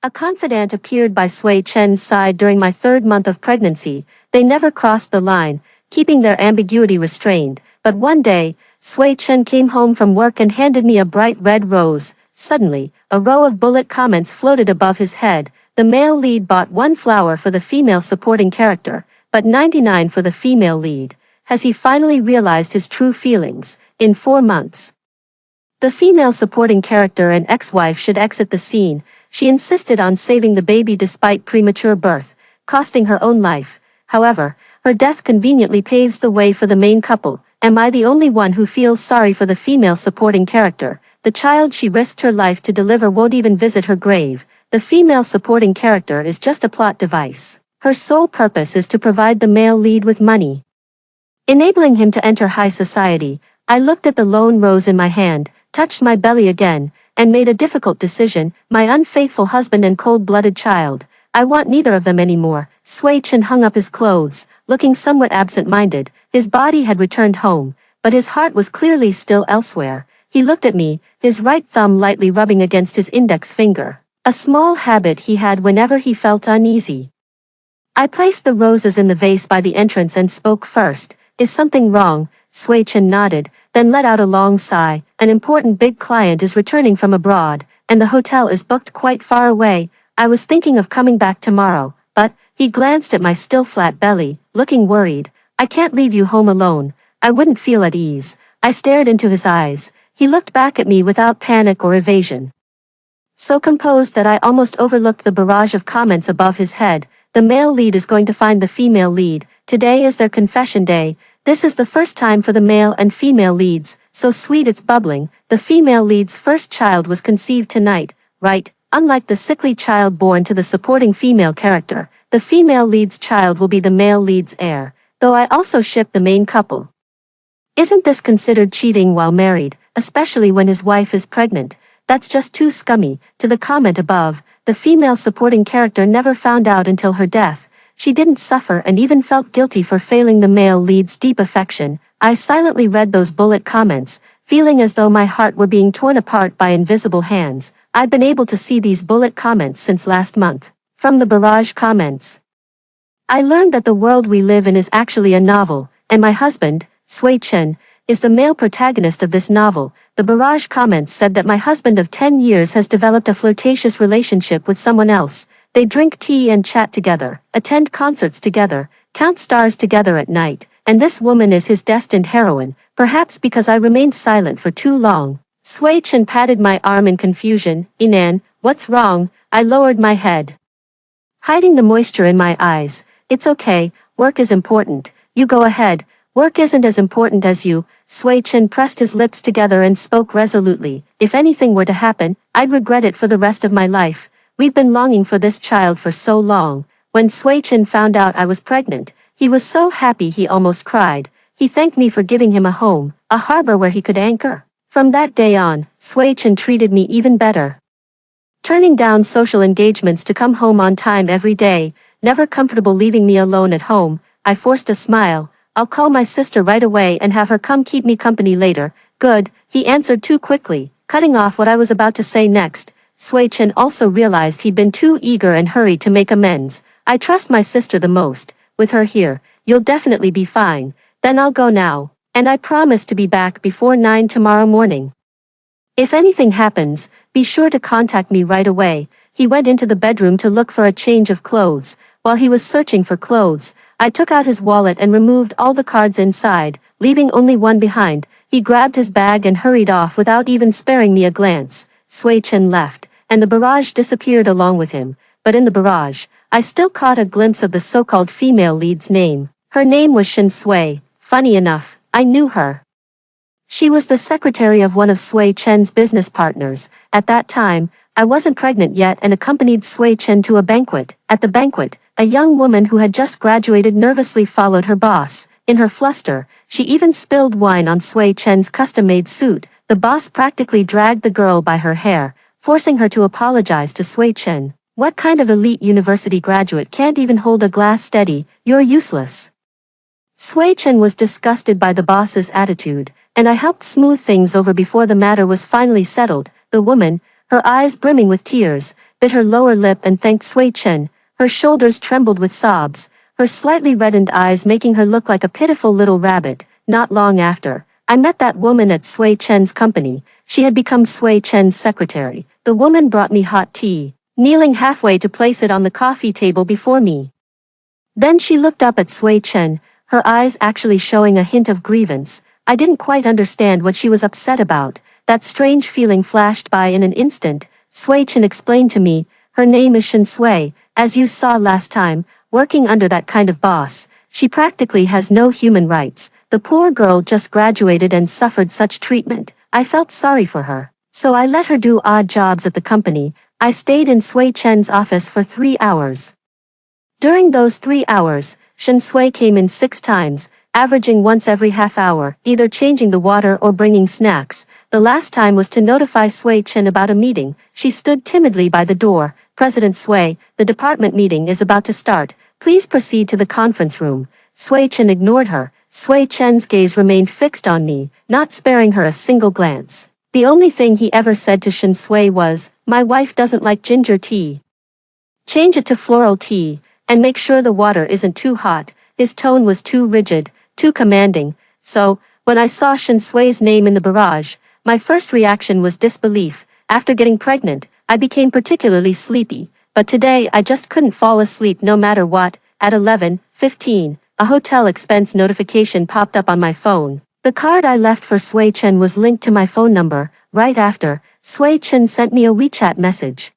A confidant appeared by Sui Chen's side during my 3rd month of pregnancy. They never crossed the line, keeping their ambiguity restrained. But one day, Sui Chen came home from work and handed me a bright red rose. Suddenly, a row of bullet comments floated above his head. The male lead bought 1 flower for the female supporting character, but 99 for the female lead. Has he finally realized his true feelings? In 4 months. The female supporting character and ex-wife should exit the scene. She insisted on saving the baby despite premature birth, costing her own life. However, her death conveniently paves the way for the main couple. Am I the only one who feels sorry for the female supporting character? The child she risked her life to deliver won't even visit her grave. The female supporting character is just a plot device. Her sole purpose is to provide the male lead with money, enabling him to enter high society. I looked at the lone rose in my hand, touched my belly again, and made a difficult decision. My unfaithful husband and cold-blooded child. I want neither of them anymore. Sui Chen hung up his clothes, looking somewhat absent-minded. His body had returned home, but his heart was clearly still elsewhere. He looked at me, his right thumb lightly rubbing against his index finger, a small habit he had whenever he felt uneasy. I placed the roses in the vase by the entrance and spoke first. Is something wrong? Sui Chen nodded, then let out a long sigh. An important big client is returning from abroad, and the hotel is booked quite far away. I was thinking of coming back tomorrow, but, he glanced at my still flat belly, looking worried. I can't leave you home alone. I wouldn't feel at ease. I stared into his eyes. He looked back at me without panic or evasion, so composed that I almost overlooked the barrage of comments above his head. The male lead is going to find the female lead. Today is their confession day. This is the first time for the male and female leads, so sweet it's bubbling. The female lead's first child was conceived tonight, right? Unlike the sickly child born to the supporting female character, the female lead's child will be the male lead's heir, though I also ship the main couple. Isn't this considered cheating while married, especially when his wife is pregnant? That's just too scummy. To the comment above, the female supporting character never found out until her death. She didn't suffer and even felt guilty for failing the male lead's deep affection. I silently read those bullet comments, feeling as though my heart were being torn apart by invisible hands. I'd been able to see these bullet comments since last month. From the barrage comments, I learned that the world we live in is actually a novel, and my husband, Sui Chen, is the male protagonist of this novel. The barrage comments said that my husband of 10 years has developed a flirtatious relationship with someone else. They drink tea and chat together, attend concerts together, count stars together at night, and this woman is his destined heroine, perhaps because I remained silent for too long. Sui Chen patted my arm in confusion. Inan, what's wrong? I lowered my head, hiding the moisture in my eyes. It's okay, work is important. You go ahead. Work isn't as important as you. Sui Chen pressed his lips together and spoke resolutely. If anything were to happen, I'd regret it for the rest of my life. We've been longing for this child for so long. When Sui Chen found out I was pregnant, he was so happy he almost cried. He thanked me for giving him a home, a harbor where he could anchor. From that day on, Sui Chen treated me even better, turning down social engagements to come home on time every day. Never comfortable leaving me alone at home. I forced a smile. I'll call my sister right away and have her come keep me company later. Good, he answered too quickly, cutting off what I was about to say next. Sui Chen also realized he'd been too eager and hurried to make amends. I trust my sister the most. With her here, you'll definitely be fine. Then I'll go now, and I promise to be back before 9 tomorrow morning. If anything happens, be sure to contact me right away. He went into the bedroom to look for a change of clothes. While he was searching for clothes, I took out his wallet and removed all the cards inside, leaving only one behind. He grabbed his bag and hurried off without even sparing me a glance. Sui Chen left, and the barrage disappeared along with him. But in the barrage, I still caught a glimpse of the so-called female lead's name. Her name was Shin Sui. Funny enough, I knew her. She was the secretary of one of Sui Chen's business partners. At that time, I wasn't pregnant yet and accompanied Sui Chen to a banquet. At the banquet, a young woman who had just graduated nervously followed her boss. In her fluster, she even spilled wine on Sui Chen's custom-made suit. The boss practically dragged the girl by her hair, forcing her to apologize to Sui Chen. What kind of elite university graduate can't even hold a glass steady? You're useless. Sui Chen was disgusted by the boss's attitude, and I helped smooth things over before the matter was finally settled. The woman, her eyes brimming with tears, bit her lower lip and thanked Sui Chen. Her shoulders trembled with sobs, her slightly reddened eyes making her look like a pitiful little rabbit. Not long after, I met that woman at Sui Chen's company. She had become Sui Chen's secretary. The woman brought me hot tea, kneeling halfway to place it on the coffee table before me. Then she looked up at Sui Chen, her eyes actually showing a hint of grievance. I didn't quite understand what she was upset about. That strange feeling flashed by in an instant. Sui Chen explained to me, her name is Shen Sui, as you saw last time, working under that kind of boss. She practically has no human rights. The poor girl just graduated and suffered such treatment. I felt sorry for her. So I let her do odd jobs at the company. I stayed in Sui Chen's office for 3 hours. During those 3 hours, Shen Sui came in 6 times, averaging once every half hour, either changing the water or bringing snacks. The last time was to notify Sui Chen about a meeting. She stood timidly by the door. President Sui, the department meeting is about to start. Please proceed to the conference room. Sui Chen ignored her. Sui Chen's gaze remained fixed on me, not sparing her a single glance. The only thing he ever said to Shen Sui was, "My wife doesn't like ginger tea. Change it to floral tea, and make sure the water isn't too hot." His tone was too rigid, too commanding. So, when I saw Shen Sui's name in the barrage, my first reaction was disbelief. After getting pregnant, I became particularly sleepy, but today I just couldn't fall asleep no matter what. At 11:15, a hotel expense notification popped up on my phone. The card I left for Sui Chen was linked to my phone number. Right after, Sui Chen sent me a WeChat message.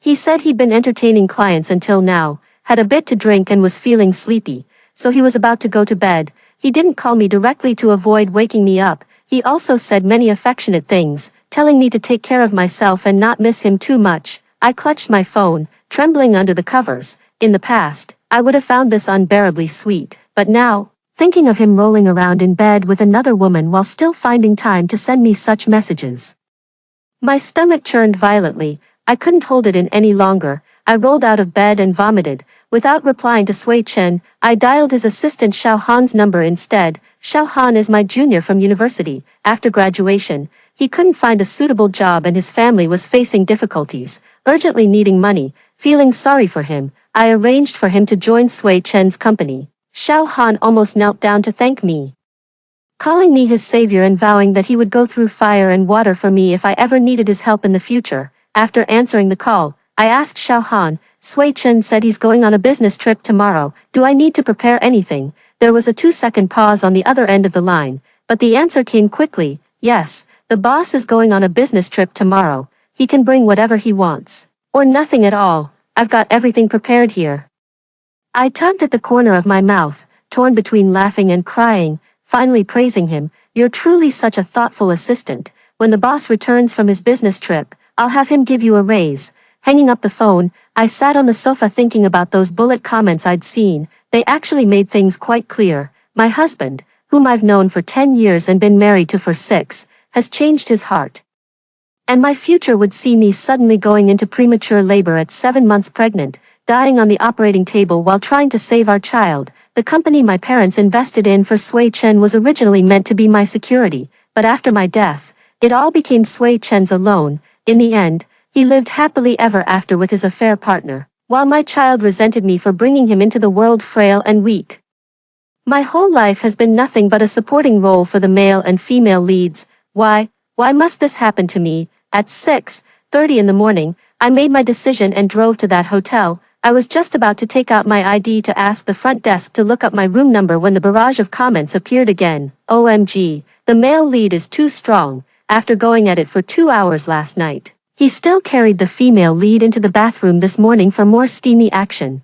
He said he'd been entertaining clients until now, had a bit to drink and was feeling sleepy, so he was about to go to bed. He didn't call me directly to avoid waking me up. He also said many affectionate things, telling me to take care of myself and not miss him too much. I clutched my phone, trembling under the covers. In the past, I would have found this unbearably sweet, but now, thinking of him rolling around in bed with another woman while still finding time to send me such messages. My stomach churned violently. I couldn't hold it in any longer. I rolled out of bed and vomited. Without replying to Sui Chen, I dialed his assistant Xiao Han's number instead. Xiao Han is my junior from university. After graduation, he couldn't find a suitable job and his family was facing difficulties, urgently needing money. Feeling sorry for him, I arranged for him to join Sui Chen's company. Xiao Han almost knelt down to thank me, calling me his savior and vowing that he would go through fire and water for me if I ever needed his help in the future. After answering the call, I asked Xiao Han. Sui Chen said he's going on a business trip tomorrow. Do I need to prepare anything? There was a 2-second pause on the other end of the line, but the answer came quickly. Yes, the boss is going on a business trip tomorrow. He can bring whatever he wants. Or nothing at all. I've got everything prepared here. I tugged at the corner of my mouth, torn between laughing and crying, finally praising him. You're truly such a thoughtful assistant. When the boss returns from his business trip, I'll have him give you a raise. Hanging up the phone, I sat on the sofa thinking about those bullet comments I'd seen. They actually made things quite clear. My husband, whom I've known for 10 years and been married to for 6, has changed his heart. And my future would see me suddenly going into premature labor at 7 months pregnant, dying on the operating table while trying to save our child. The company my parents invested in for Sui Chen was originally meant to be my security, but after my death, it all became Sui Chen's alone. In the end, he lived happily ever after with his affair partner, while my child resented me for bringing him into the world frail and weak. My whole life has been nothing but a supporting role for the male and female leads. Why must this happen to me? At 6:30 in the morning, I made my decision and drove to that hotel. I was just about to take out my ID to ask the front desk to look up my room number when the barrage of comments appeared again. OMG, the male lead is too strong. After going at it for 2 hours last night, he still carried the female lead into the bathroom this morning for more steamy action.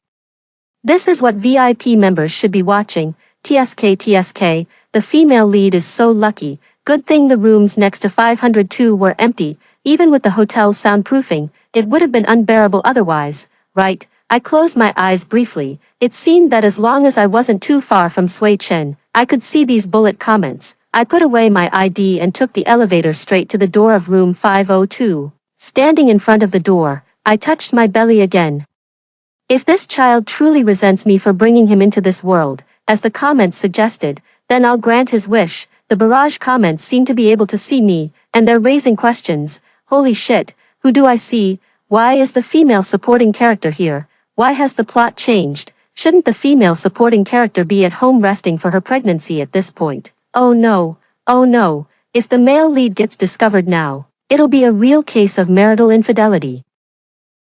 This is what VIP members should be watching. TSK, the female lead is so lucky. Good thing the rooms next to 502 were empty. Even with the hotel's soundproofing, it would have been unbearable otherwise, right? I closed my eyes briefly. It seemed that as long as I wasn't too far from Sui Chen, I could see these bullet comments. I put away my ID and took the elevator straight to the door of room 502. Standing in front of the door, I touched my belly again. If this child truly resents me for bringing him into this world, as the comments suggested, then I'll grant his wish. The barrage comments seem to be able to see me, and they're raising questions. Holy shit, who do I see? Why is the female supporting character here? Why has the plot changed? Shouldn't the female supporting character be at home resting for her pregnancy at this point? Oh no, oh no, if the male lead gets discovered now, it'll be a real case of marital infidelity.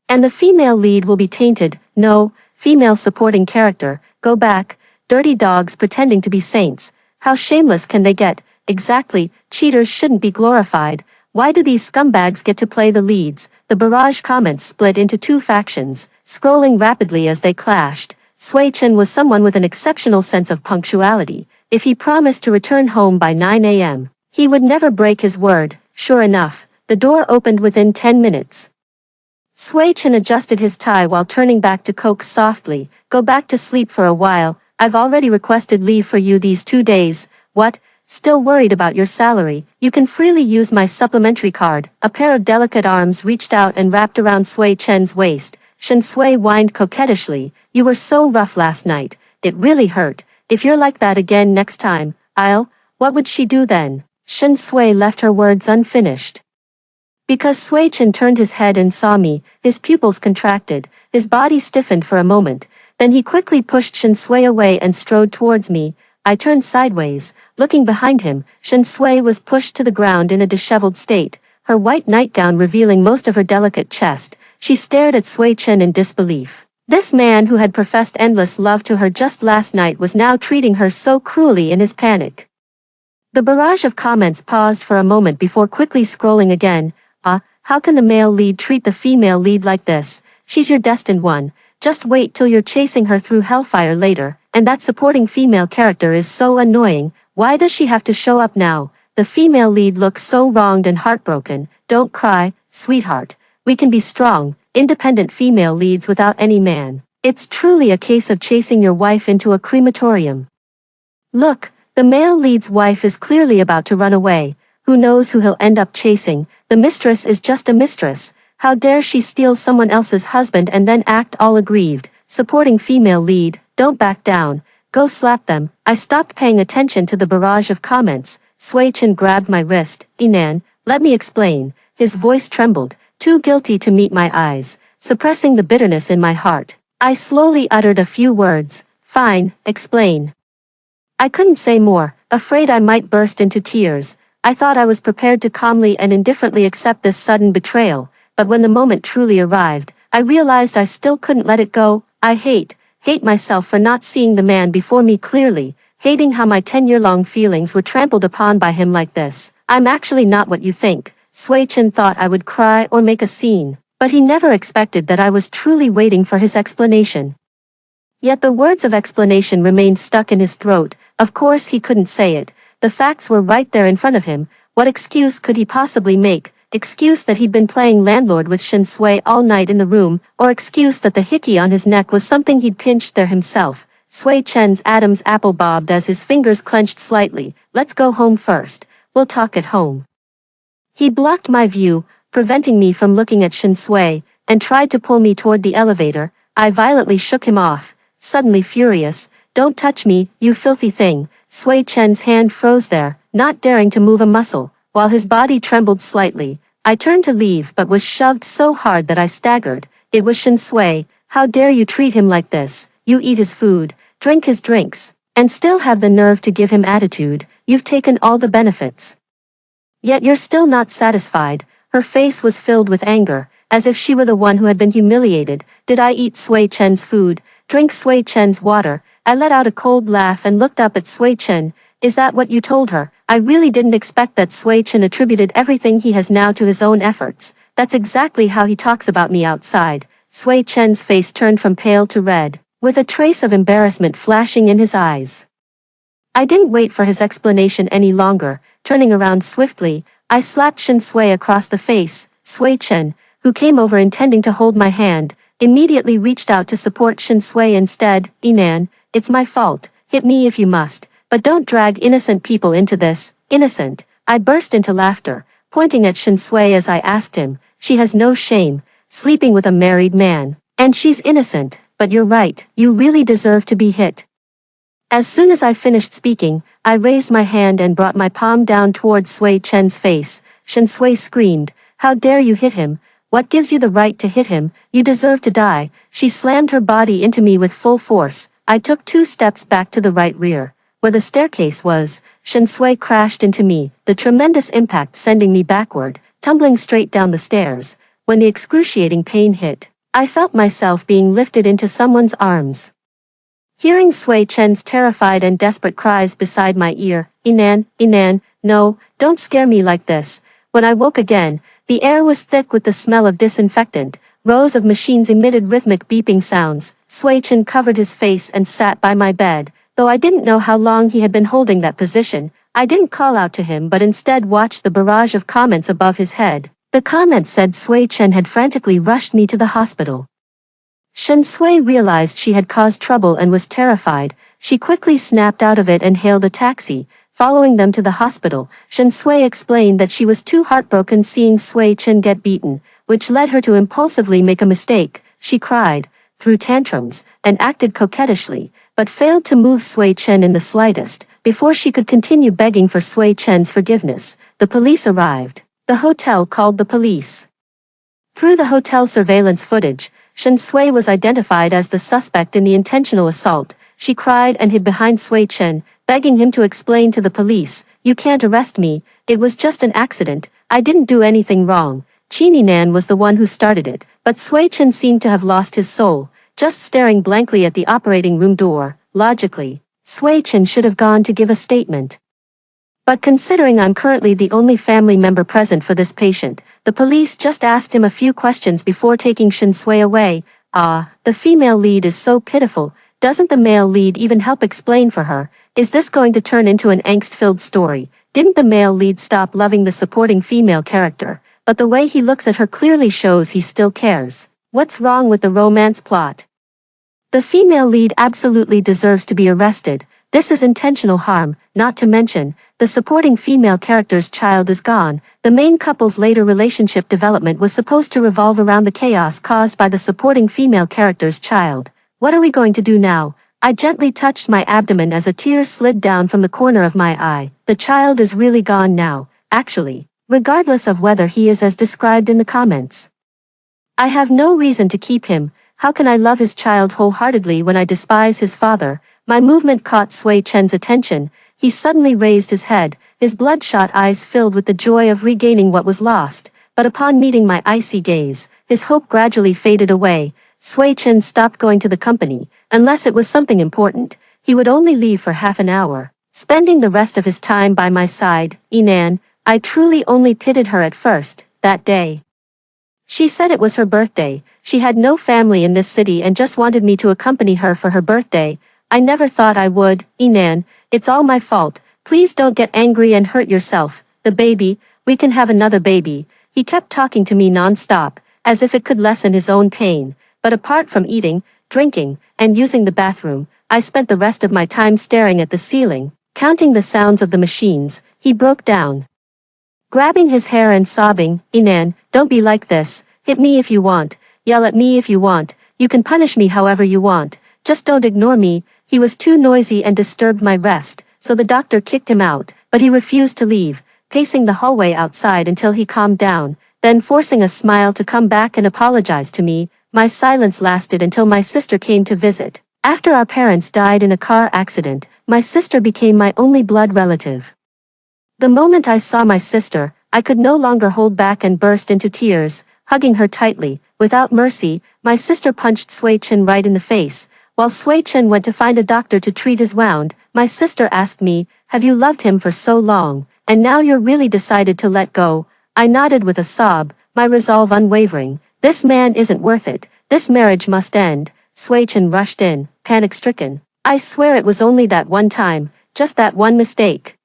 And the female lead will be tainted. No, female supporting character, go back, dirty dogs pretending to be saints. How shameless can they get? Exactly, cheaters shouldn't be glorified. Why do these scumbags get to play the leads? The barrage comments split into two factions, scrolling rapidly as they clashed. Sui Chen was someone with an exceptional sense of punctuality. If he promised to return home by 9 a.m., he would never break his word. Sure enough, the door opened within 10 minutes. Sui Chen adjusted his tie while turning back to coax softly, "Go back to sleep for a while. I've already requested leave for you these 2 days. What? Still worried about your salary? You can freely use my supplementary card." A pair of delicate arms reached out and wrapped around Sui Chen's waist. Shen Sui whined coquettishly, "You were so rough last night. It really hurt. If you're like that again next time, What would she do then?" Shen Sui left her words unfinished. Because Sui Chen turned his head and saw me, his pupils contracted, his body stiffened for a moment, then he quickly pushed Shen Sui away and strode towards me. I turned sideways, looking behind him. Shen Sui was pushed to the ground in a disheveled state, her white nightgown revealing most of her delicate chest. She stared at Sui Chen in disbelief. This man who had professed endless love to her just last night was now treating her so cruelly in his panic. The barrage of comments paused for a moment before quickly scrolling again. How can the male lead treat the female lead like this? She's your destined one. Just wait till you're chasing her through hellfire later. And that supporting female character is so annoying. Why does she have to show up now? The female lead looks so wronged and heartbroken. Don't cry, sweetheart. We can be strong, independent female leads without any man. It's truly a case of chasing your wife into a crematorium. Look, the male lead's wife is clearly about to run away. Who knows who he'll end up chasing? The mistress is just a mistress. How dare she steal someone else's husband and then act all aggrieved? Supporting female lead, don't back down. Go slap them. I stopped paying attention to the barrage of comments. Sui Chen grabbed my wrist. "Inan, let me explain." His voice trembled, too guilty to meet my eyes, suppressing the bitterness in my heart. I slowly uttered a few words. "Fine, explain." I couldn't say more, afraid I might burst into tears. I thought I was prepared to calmly and indifferently accept this sudden betrayal, but when the moment truly arrived, I realized I still couldn't let it go. I hate myself for not seeing the man before me clearly, hating how my 10-year-long feelings were trampled upon by him like this. I'm actually not what you think. Sui Chen thought I would cry or make a scene, but he never expected that I was truly waiting for his explanation. Yet the words of explanation remained stuck in his throat. Of course he couldn't say it. The facts were right there in front of him. What excuse could he possibly make? Excuse that he'd been playing landlord with Shen Sui all night in the room, or excuse that the hickey on his neck was something he'd pinched there himself. Sui Chen's Adam's apple bobbed as his fingers clenched slightly. "Let's go home first. We'll talk at home." He blocked my view, preventing me from looking at Shen Sui, and tried to pull me toward the elevator. I violently shook him off, suddenly furious. "Don't touch me, you filthy thing." Sui Chen's hand froze there, not daring to move a muscle, while his body trembled slightly. I turned to leave but was shoved so hard that I staggered. It was Shen Sui. "How dare you treat him like this? You eat his food, drink his drinks, and still have the nerve to give him attitude. You've taken all the benefits. Yet you're still not satisfied." Her face was filled with anger, as if she were the one who had been humiliated. "Did I eat Sui Chen's food, drink Sui Chen's water?" I let out a cold laugh and looked up at Sui Chen. "Is that what you told her?" I really didn't expect that Sui Chen attributed everything he has now to his own efforts. That's exactly how he talks about me outside. Sui Chen's face turned from pale to red, with a trace of embarrassment flashing in his eyes. I didn't wait for his explanation any longer. Turning around swiftly, I slapped Shen Sui across the face. Sui Chen, who came over intending to hold my hand, immediately reached out to support Shen Sui instead. "Inan, it's my fault. Hit me if you must, but don't drag innocent people into this." "Innocent?" I burst into laughter, pointing at Shen Sui as I asked him. "She has no shame, sleeping with a married man. And she's innocent, but you're right, you really deserve to be hit." As soon as I finished speaking, I raised my hand and brought my palm down towards Sui Chen's face. Shen Sui screamed, "How dare you hit him? What gives you the right to hit him? You deserve to die. She slammed her body into me with full force. I took 2 steps back to the right rear. Where the staircase was, Shen Sui crashed into me, the tremendous impact sending me backward, tumbling straight down the stairs. When the excruciating pain hit, I felt myself being lifted into someone's arms. Hearing Sui Chen's terrified and desperate cries beside my ear, Inan, Inan, no, don't scare me like this. When I woke again, the air was thick with the smell of disinfectant. Rows of machines emitted rhythmic beeping sounds. Sui Chen covered his face and sat by my bed. Though I didn't know how long he had been holding that position, I didn't call out to him but instead watched the barrage of comments above his head. The comments said Sui Chen had frantically rushed me to the hospital. Shen Sui realized she had caused trouble and was terrified. She quickly snapped out of it and hailed a taxi. Following them to the hospital, Shen Sui explained that she was too heartbroken seeing Sui Chen get beaten, which led her to impulsively make a mistake. She cried, threw tantrums, and acted coquettishly, but failed to move Sui Chen in the slightest. Before she could continue begging for Sui Chen's forgiveness, the police arrived. The hotel called the police. Through the hotel surveillance footage, Shen Sui was identified as the suspect in the intentional assault. She cried and hid behind Sui Chen, begging him to explain to the police, "You can't arrest me, it was just an accident, I didn't do anything wrong." Qini Nan was the one who started it, but Sui Chen seemed to have lost his soul, just staring blankly at the operating room door. Logically, Sui Chen should have gone to give a statement. But considering I'm currently the only family member present for this patient, the police just asked him a few questions before taking Shen Sui away. The female lead is so pitiful, doesn't the male lead even help explain for her? Is this going to turn into an angst-filled story? Didn't the male lead stop loving the supporting female character? But the way he looks at her clearly shows he still cares. What's wrong with the romance plot? The female lead absolutely deserves to be arrested. This is intentional harm, not to mention, the supporting female character's child is gone. The main couple's later relationship development was supposed to revolve around the chaos caused by the supporting female character's child. What are we going to do now? I gently touched my abdomen as a tear slid down from the corner of my eye. The child is really gone now, actually, regardless of whether he is as described in the comments. I have no reason to keep him. How can I love his child wholeheartedly when I despise his father? My movement caught Sui Chen's attention. He suddenly raised his head, his bloodshot eyes filled with the joy of regaining what was lost. But upon meeting my icy gaze, his hope gradually faded away. Sui Chen stopped going to the company. Unless it was something important, he would only leave for half an hour, spending the rest of his time by my side. Inan, I truly only pitied her at first, that day. She said it was her birthday. She had no family in this city and just wanted me to accompany her for her birthday. I never thought I would. Inan, it's all my fault. Please don't get angry and hurt yourself. The baby, we can have another baby. He kept talking to me non-stop, as if it could lessen his own pain. But apart from eating, drinking, and using the bathroom, I spent the rest of my time staring at the ceiling, counting the sounds of the machines. He broke down, grabbing his hair and sobbing, "Inan, don't be like this. Hit me if you want. Yell at me if you want. You can punish me however you want. Just don't ignore me." He was too noisy and disturbed my rest, so the doctor kicked him out, but he refused to leave, pacing the hallway outside until he calmed down, then forcing a smile to come back and apologize to me. My silence lasted until my sister came to visit. After our parents died in a car accident, my sister became my only blood relative. The moment I saw my sister, I could no longer hold back and burst into tears, hugging her tightly. Without mercy, my sister punched Sui Chen right in the face. While Sui Chen went to find a doctor to treat his wound, my sister asked me, "Have you loved him for so long, and now you're really decided to let go?" I nodded with a sob, my resolve unwavering. "This man isn't worth it. This marriage must end." Sui Chen rushed in, panic-stricken. "I swear it was only that one time, just that one mistake.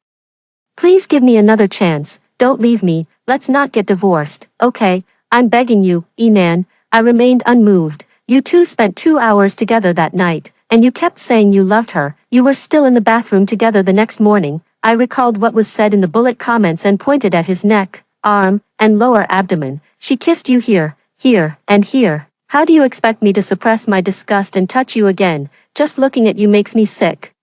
Please give me another chance, don't leave me, let's not get divorced, okay? I'm begging you, Inan." I remained unmoved. "You two spent 2 hours together that night, and you kept saying you loved her. You were still in the bathroom together the next morning." I recalled what was said in the bullet comments and pointed at his neck, arm, and lower abdomen. "She kissed you here, here, and here. How do you expect me to suppress my disgust and touch you again? Just looking at you makes me sick."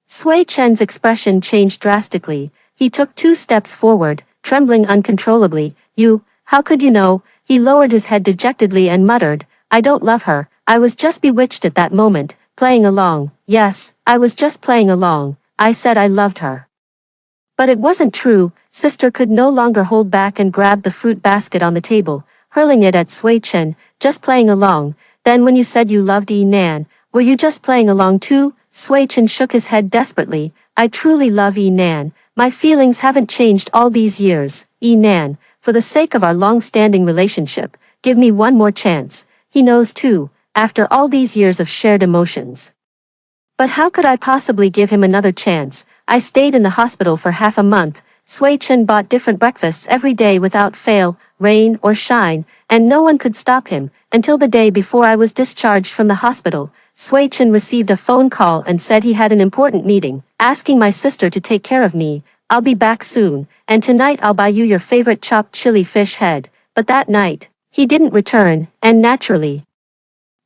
Sui Chen's expression changed drastically. He took 2 steps forward, trembling uncontrollably. "You, how could you know?" He lowered his head dejectedly and muttered, "I don't love her." I was just bewitched at that moment, playing along. Yes, I was just playing along. I said I loved her. But it wasn't true. Sister could no longer hold back and grabbed the fruit basket on the table, hurling it at Sui Chen. "Just playing along. Then when you said you loved Nan, were you just playing along too?" Sui Chen shook his head desperately. "I truly love Nan. My feelings haven't changed all these years. Nan, for the sake of our long-standing relationship, give me one more chance." He knows too, after all these years of shared emotions. But how could I possibly give him another chance? I stayed in the hospital for half a month. Sui Chen bought different breakfasts every day without fail, rain or shine, and no one could stop him, until the day before I was discharged from the hospital. Sui Chen received a phone call and said he had an important meeting, asking my sister to take care of me. "I'll be back soon, and tonight I'll buy you your favorite chopped chili fish head." But that night, he didn't return, and naturally,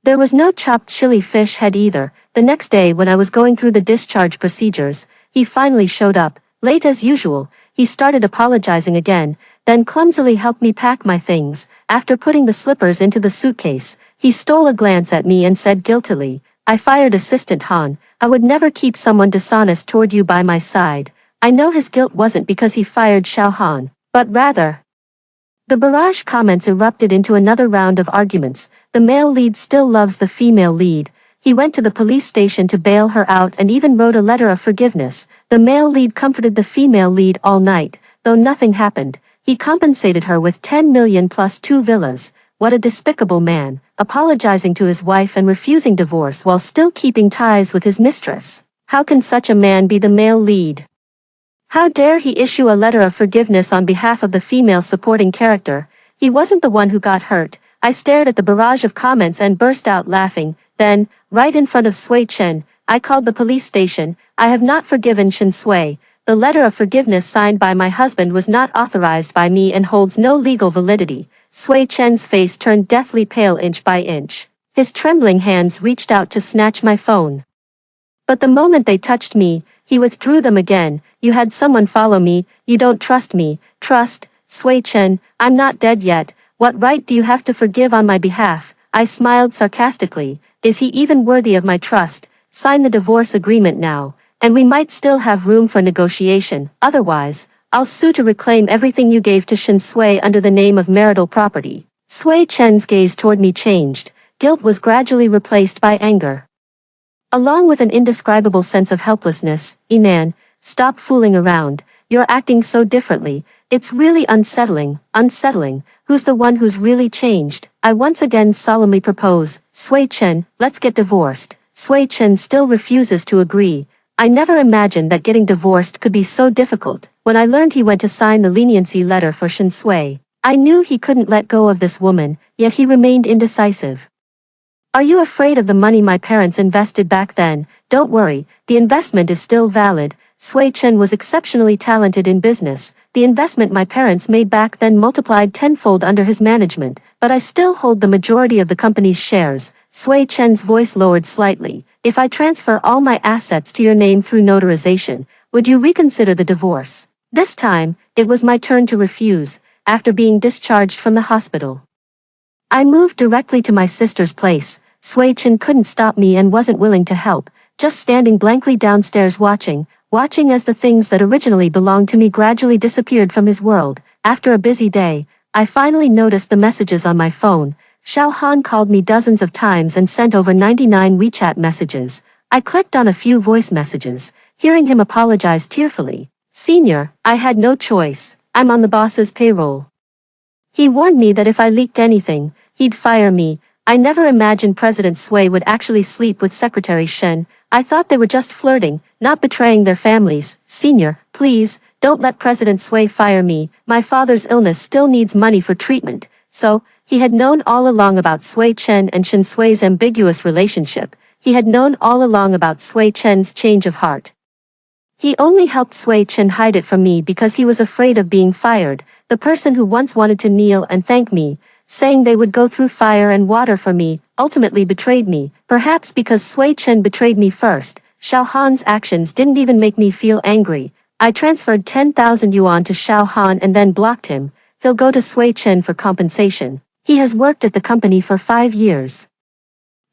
there was no chopped chili fish head either. The next day when I was going through the discharge procedures, he finally showed up, late as usual. He started apologizing again, then clumsily helped me pack my things. After putting the slippers into the suitcase, he stole a glance at me and said guiltily, "I fired Assistant Han. I would never keep someone dishonest toward you by my side." I know his guilt wasn't because he fired Xiao Han, but rather, the barrage comments erupted into another round of arguments. The male lead still loves the female lead. He went to the police station to bail her out and even wrote a letter of forgiveness. The male lead comforted the female lead all night, though nothing happened. He compensated her with 10 million plus 2 villas. What a despicable man, apologizing to his wife and refusing divorce while still keeping ties with his mistress. How can such a man be the male lead? How dare he issue a letter of forgiveness on behalf of the female supporting character? He wasn't the one who got hurt. I stared at the barrage of comments and burst out laughing. Then, right in front of Sui Chen, I called the police station. "I have not forgiven Shin Sui. The letter of forgiveness signed by my husband was not authorized by me and holds no legal validity." Sui Chen's face turned deathly pale inch by inch. His trembling hands reached out to snatch my phone. But the moment they touched me, he withdrew them again. "You had someone follow me. You don't trust me." "Trust? Sui Chen, I'm not dead yet. What right do you have to forgive on my behalf?" I smiled sarcastically. "Is he even worthy of my trust? Sign the divorce agreement now, and we might still have room for negotiation. Otherwise, I'll sue to reclaim everything you gave to Shin Sui under the name of marital property." Sui Chen's gaze toward me changed. Guilt was gradually replaced by anger, along with an indescribable sense of helplessness. "Nan, stop fooling around. You're acting so differently. It's really unsettling." "Unsettling? Who's the one who's really changed?" I once again solemnly propose. "Sui Chen, let's get divorced." Sui Chen still refuses to agree. I never imagined that getting divorced could be so difficult. When I learned he went to sign the leniency letter for Shin Sui, I knew he couldn't let go of this woman, yet he remained indecisive. "Are you afraid of the money my parents invested back then?" "Don't worry, the investment is still valid." Sui Chen was exceptionally talented in business. The investment my parents made back then multiplied tenfold under his management, but I still hold the majority of the company's shares. Sui Chen's voice lowered slightly. "If I transfer all my assets to your name through notarization, would you reconsider the divorce?" This time, it was my turn to refuse. After being discharged from the hospital, I moved directly to my sister's place. Sui Chen couldn't stop me and wasn't willing to help, just standing blankly downstairs watching as the things that originally belonged to me gradually disappeared from his world. After a busy day, I finally noticed the messages on my phone. Xiao Han called me dozens of times and sent over 99 WeChat messages. I clicked on a few voice messages, hearing him apologize tearfully. "Senior, I had no choice. I'm on the boss's payroll. He warned me that if I leaked anything, he'd fire me." I never imagined President Sui would actually sleep with Secretary Shen. I thought they were just flirting, not betraying their families. "Senior, please, don't let President Sui fire me. My father's illness still needs money for treatment." So, he had known all along about Sui Chen and Shin Sui's ambiguous relationship. He had known all along about Sui Chen's change of heart. He only helped Sui Chen hide it from me because he was afraid of being fired. The person who once wanted to kneel and thank me, saying they would go through fire and water for me, ultimately betrayed me. Perhaps because Sui Chen betrayed me first, Xiao Han's actions didn't even make me feel angry. I transferred 10,000 yuan to Xiao Han and then blocked him. He'll go to Sui Chen for compensation. He has worked at the company for 5 years.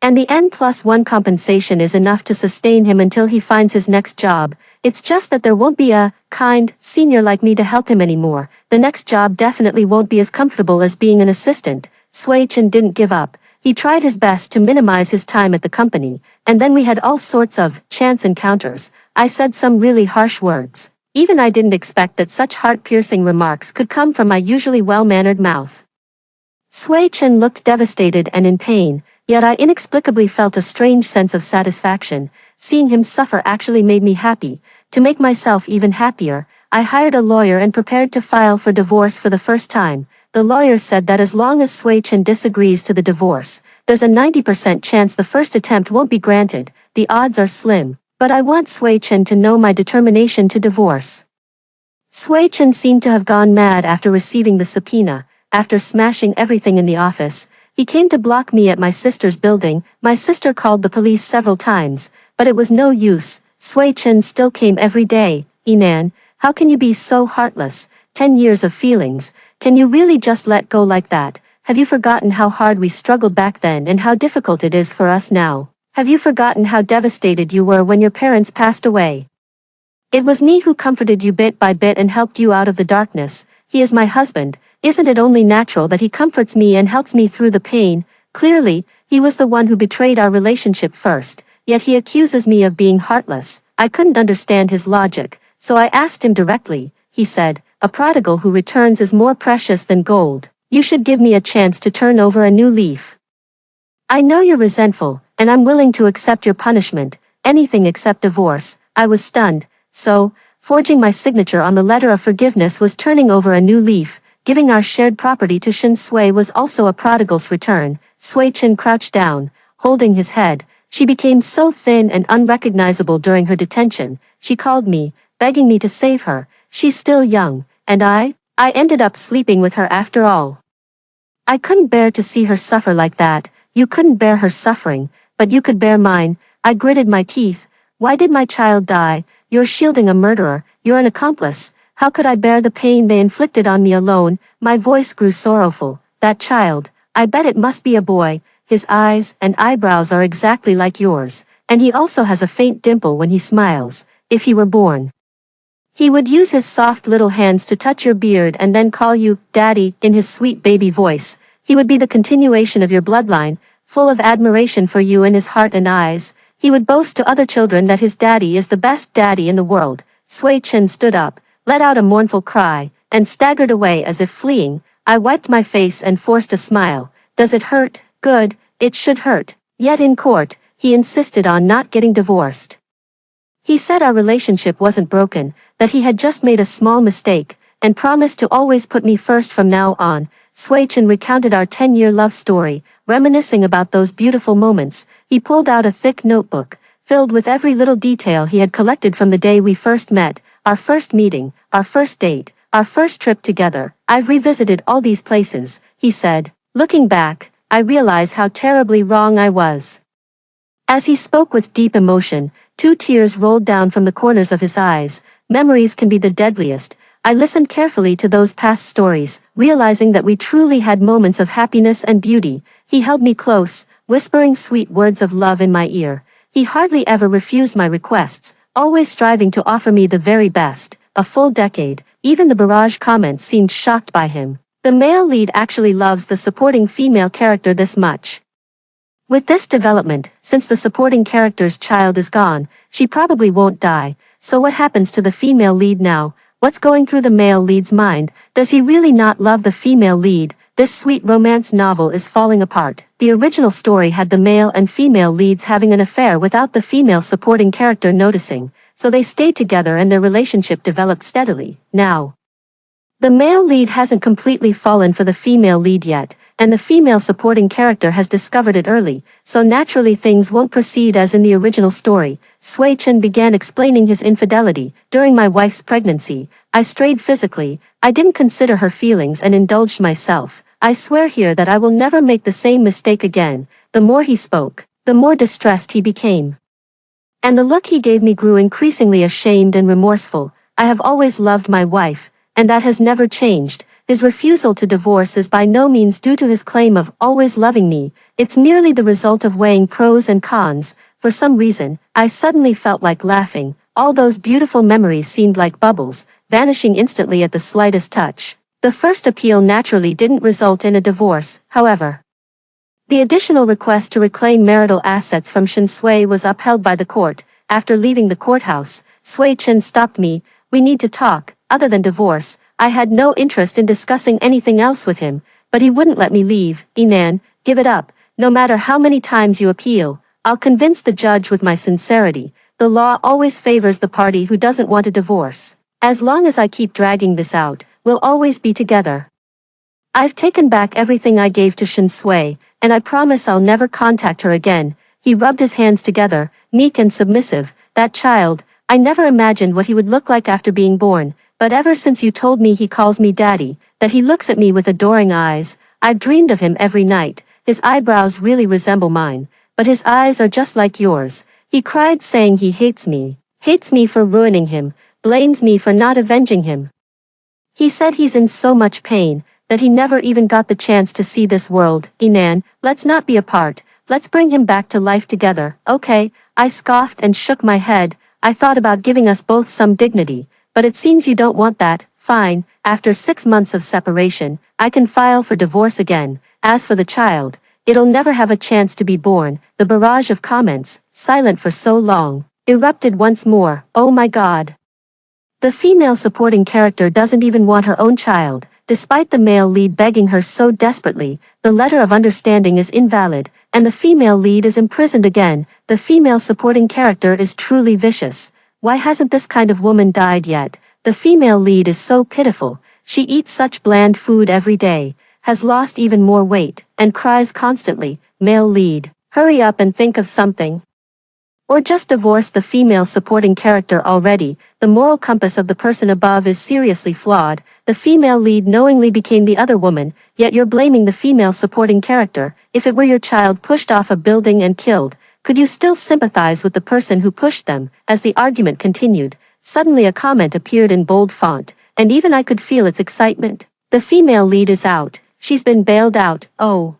And the N+1 compensation is enough to sustain him until he finds his next job. It's just that there won't be a kind senior like me to help him anymore. The next job definitely won't be as comfortable as being an assistant. Sway Chen didn't give up. He tried his best to minimize his time at the company, and then we had all sorts of chance encounters. I said some really harsh words. Even I didn't expect that such heart-piercing remarks could come from my usually well-mannered mouth. Sway Chen looked devastated and in pain, yet I inexplicably felt a strange sense of satisfaction. Seeing him suffer actually made me happy. To make myself even happier, I hired a lawyer and prepared to file for divorce for the first time. The lawyer said that as long as Sway Chen disagrees to the divorce, there's a 90% chance the first attempt won't be granted. The odds are slim, but I want Sway Chen to know my determination to divorce. Sway Chen seemed to have gone mad after receiving the subpoena. After smashing everything in the office, he came to block me at my sister's building. My sister called the police several times, but it was no use. Sway Chen still came every day. Inan, how can you be so heartless? 10 years of feelings. Can you really just let go like that? Have you forgotten how hard we struggled back then and how difficult it is for us now? Have you forgotten how devastated you were when your parents passed away? It was me who comforted you bit by bit and helped you out of the darkness. He is my husband. Isn't it only natural that he comforts me and helps me through the pain? Clearly, he was the one who betrayed our relationship first, yet he accuses me of being heartless. I couldn't understand his logic, so I asked him directly. He said, "A prodigal who returns is more precious than gold. You should give me a chance to turn over a new leaf. I know you're resentful, and I'm willing to accept your punishment, anything except divorce." I was stunned, so, forging my signature on the letter of forgiveness was turning over a new leaf. Giving our shared property to Shin Sui was also a prodigal's return. Sway Chen crouched down, holding his head. She became so thin and unrecognizable during her detention. She called me, begging me to save her. She's still young, and I ended up sleeping with her after all. I couldn't bear to see her suffer like that. You couldn't bear her suffering, but you could bear mine. I gritted my teeth. Why did my child die? You're shielding a murderer. You're an accomplice. How could I bear the pain they inflicted on me alone? My voice grew sorrowful. That child, I bet it must be a boy. His eyes and eyebrows are exactly like yours, and he also has a faint dimple when he smiles. If he were born, he would use his soft little hands to touch your beard and then call you Daddy in his sweet baby voice. He would be the continuation of your bloodline, full of admiration for you in his heart and eyes. He would boast to other children that his daddy is the best daddy in the world. Sway Chen stood up, let out a mournful cry, and staggered away as if fleeing. I wiped my face and forced a smile. Does it hurt? Good, it should hurt. Yet in court, he insisted on not getting divorced. He said our relationship wasn't broken, that he had just made a small mistake, and promised to always put me first from now on. Sway Chen recounted our 10-year love story, reminiscing about those beautiful moments. He pulled out a thick notebook, filled with every little detail he had collected from the day we first met. Our first meeting, our first date, our first trip together. I've revisited all these places, he said. Looking back, I realize how terribly wrong I was. As he spoke with deep emotion, 2 tears rolled down from the corners of his eyes. Memories can be the deadliest. I listened carefully to those past stories, realizing that we truly had moments of happiness and beauty. He held me close, whispering sweet words of love in my ear. He hardly ever refused my requests, always striving to offer me the very best. A full decade, even the barrage comments seemed shocked by him. The male lead actually loves the supporting female character this much. With this development, since the supporting character's child is gone, she probably won't die. So what happens to the female lead now? What's going through the male lead's mind? Does he really not love the female lead? This sweet romance novel is falling apart. The original story had the male and female leads having an affair without the female supporting character noticing, so they stayed together and their relationship developed steadily. Now, the male lead hasn't completely fallen for the female lead yet, and the female supporting character has discovered it early, so naturally things won't proceed as in the original story. Sway Chen began explaining his infidelity. During my wife's pregnancy, I strayed physically. I didn't consider her feelings and indulged myself. I swear here that I will never make the same mistake again. The more he spoke, the more distressed he became. And the look he gave me grew increasingly ashamed and remorseful. I have always loved my wife, and that has never changed. his refusal to divorce is by no means due to his claim of always loving me, it's merely the result of weighing pros and cons. For some reason, I suddenly felt like laughing. All those beautiful memories seemed like bubbles, vanishing instantly at the slightest touch. The first appeal naturally didn't result in a divorce, however. The additional request to reclaim marital assets from Shin Sui was upheld by the court. After leaving the courthouse, Sui Chen stopped me. We need to talk. Other than divorce, I had no interest in discussing anything else with him, but he wouldn't let me leave. Inan, give it up. No matter how many times you appeal, I'll convince the judge with my sincerity. The law always favors the party who doesn't want a divorce. As long as I keep dragging this out, we'll always be together. I've taken back everything I gave to Shin Sui, and I promise I'll never contact her again. He rubbed his hands together, meek and submissive. That child, I never imagined what he would look like after being born, but ever since you told me he calls me daddy, that he looks at me with adoring eyes, I've dreamed of him every night. His eyebrows really resemble mine, but his eyes are just like yours. He cried, saying he hates me for ruining him, blames me for not avenging him. He said he's in so much pain, that he never even got the chance to see this world. Inan, let's not be apart, let's bring him back to life together. Okay, I scoffed and shook my head. I thought about giving us both some dignity, but it seems you don't want that. Fine, after 6 months of separation, I can file for divorce again. As for the child, it'll never have a chance to be born. The barrage of comments, silent for so long, erupted once more. Oh my God. The female supporting character doesn't even want her own child, despite the male lead begging her so desperately. The letter of understanding is invalid, and the female lead is imprisoned again. The female supporting character is truly vicious. Why hasn't this kind of woman died yet? The female lead is so pitiful. She eats such bland food every day, has lost even more weight, and cries constantly. Male lead, hurry up and think of something. Or just divorce the female supporting character already. The moral compass of the person above is seriously flawed. The female lead knowingly became the other woman, yet you're blaming the female supporting character. If it were your child pushed off a building and killed, could you still sympathize with the person who pushed them? As the argument continued, suddenly a comment appeared in bold font, and even I could feel its excitement. The female lead is out. She's been bailed out. Oh.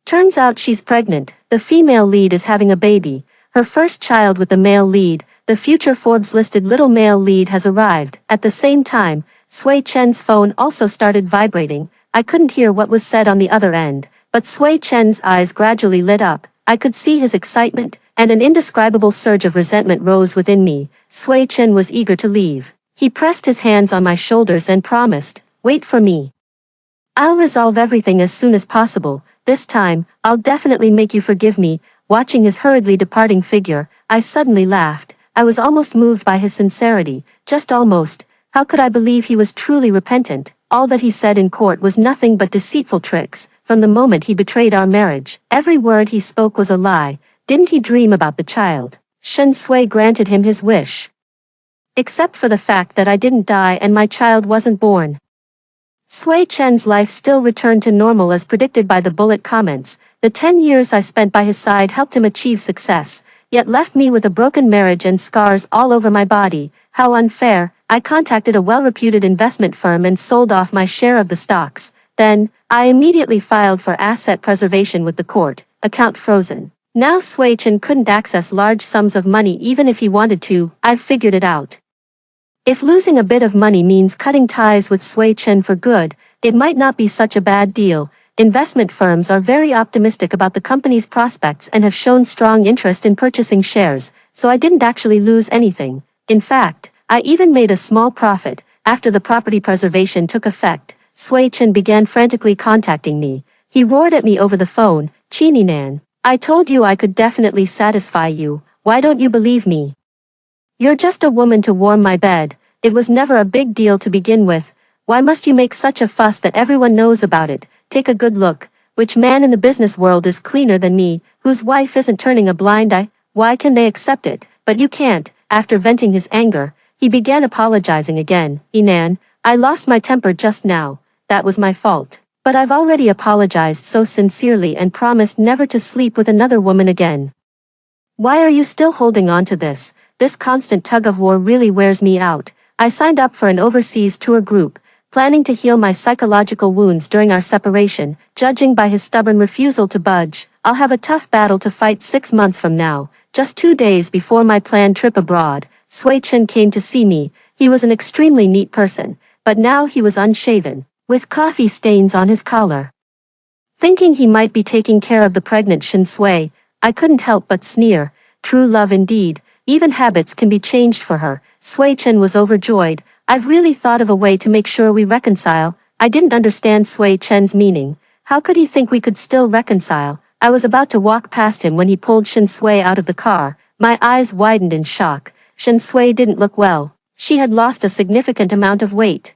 Turns out she's pregnant. The female lead is having a baby. Her first child with the male lead. The future Forbes-listed little male lead has arrived. At the same time, Sui Chen's phone also started vibrating. I couldn't hear what was said on the other end, but Sui Chen's eyes gradually lit up. I could see his excitement, and an indescribable surge of resentment rose within me. Sui Chen was eager to leave. He pressed his hands on my shoulders and promised, "Wait for me. I'll resolve everything as soon as possible. This time, I'll definitely make you forgive me." Watching his hurriedly departing figure, I suddenly laughed. I was almost moved by his sincerity, just almost. How could I believe he was truly repentant? All that he said in court was nothing but deceitful tricks. From the moment he betrayed our marriage, every word he spoke was a lie. Didn't he dream about the child? Shen Sui granted him his wish. Except for the fact that I didn't die and my child wasn't born. Sui Chen's life still returned to normal as predicted by the bullet comments. The 10 years I spent by his side helped him achieve success, yet left me with a broken marriage and scars all over my body. How unfair. I contacted a well-reputed investment firm and sold off my share of the stocks. Then, I immediately filed for asset preservation with the court, account frozen. Now Sui Chen couldn't access large sums of money even if he wanted to. I've figured it out. If losing a bit of money means cutting ties with Sui Chen for good, it might not be such a bad deal. Investment firms are very optimistic about the company's prospects and have shown strong interest in purchasing shares, so I didn't actually lose anything. In fact, I even made a small profit. After the property preservation took effect, Sui Chen began frantically contacting me. He roared at me over the phone, "Chininan, I told you I could definitely satisfy you. Why don't you believe me? You're just a woman to warm my bed. It was never a big deal to begin with. Why must you make such a fuss that everyone knows about it? Take a good look. Which man in the business world is cleaner than me, whose wife isn't turning a blind eye? Why can they accept it, but you can't?" After venting his anger, he began apologizing again. "Inan, I lost my temper just now. That was my fault. But I've already apologized so sincerely and promised never to sleep with another woman again. Why are you still holding on to this? This constant tug-of-war really wears me out. I signed up for an overseas tour group, planning to heal my psychological wounds during our separation. Judging by his stubborn refusal to budge, I'll have a tough battle to fight 6 months from now. Just 2 days before my planned trip abroad, Sui Chen came to see me. He was an extremely neat person, but now he was unshaven, with coffee stains on his collar. Thinking he might be taking care of the pregnant Shin Sui, I couldn't help but sneer. True love indeed, even habits can be changed for her. Sui Chen was overjoyed. I've really thought of a way to make sure we reconcile. I didn't understand Sui Chen's meaning. How could he think we could still reconcile? I was about to walk past him when he pulled Shin Sui out of the car. My eyes widened in shock. Shin Sui didn't look well. She had lost a significant amount of weight.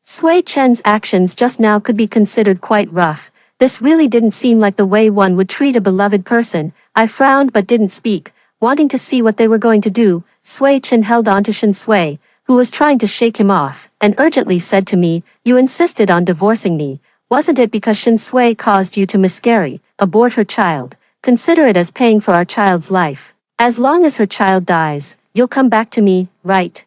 Sui Chen's actions just now could be considered quite rough. This really didn't seem like the way one would treat a beloved person. I frowned but didn't speak, wanting to see what they were going to do. Sui Chen held on to Shin Sui, who was trying to shake him off, and urgently said to me, "You insisted on divorcing me. Wasn't it because Shin Sui caused you to miscarry, abort her child? Consider it as paying for our child's life. As long as her child dies, you'll come back to me, right?"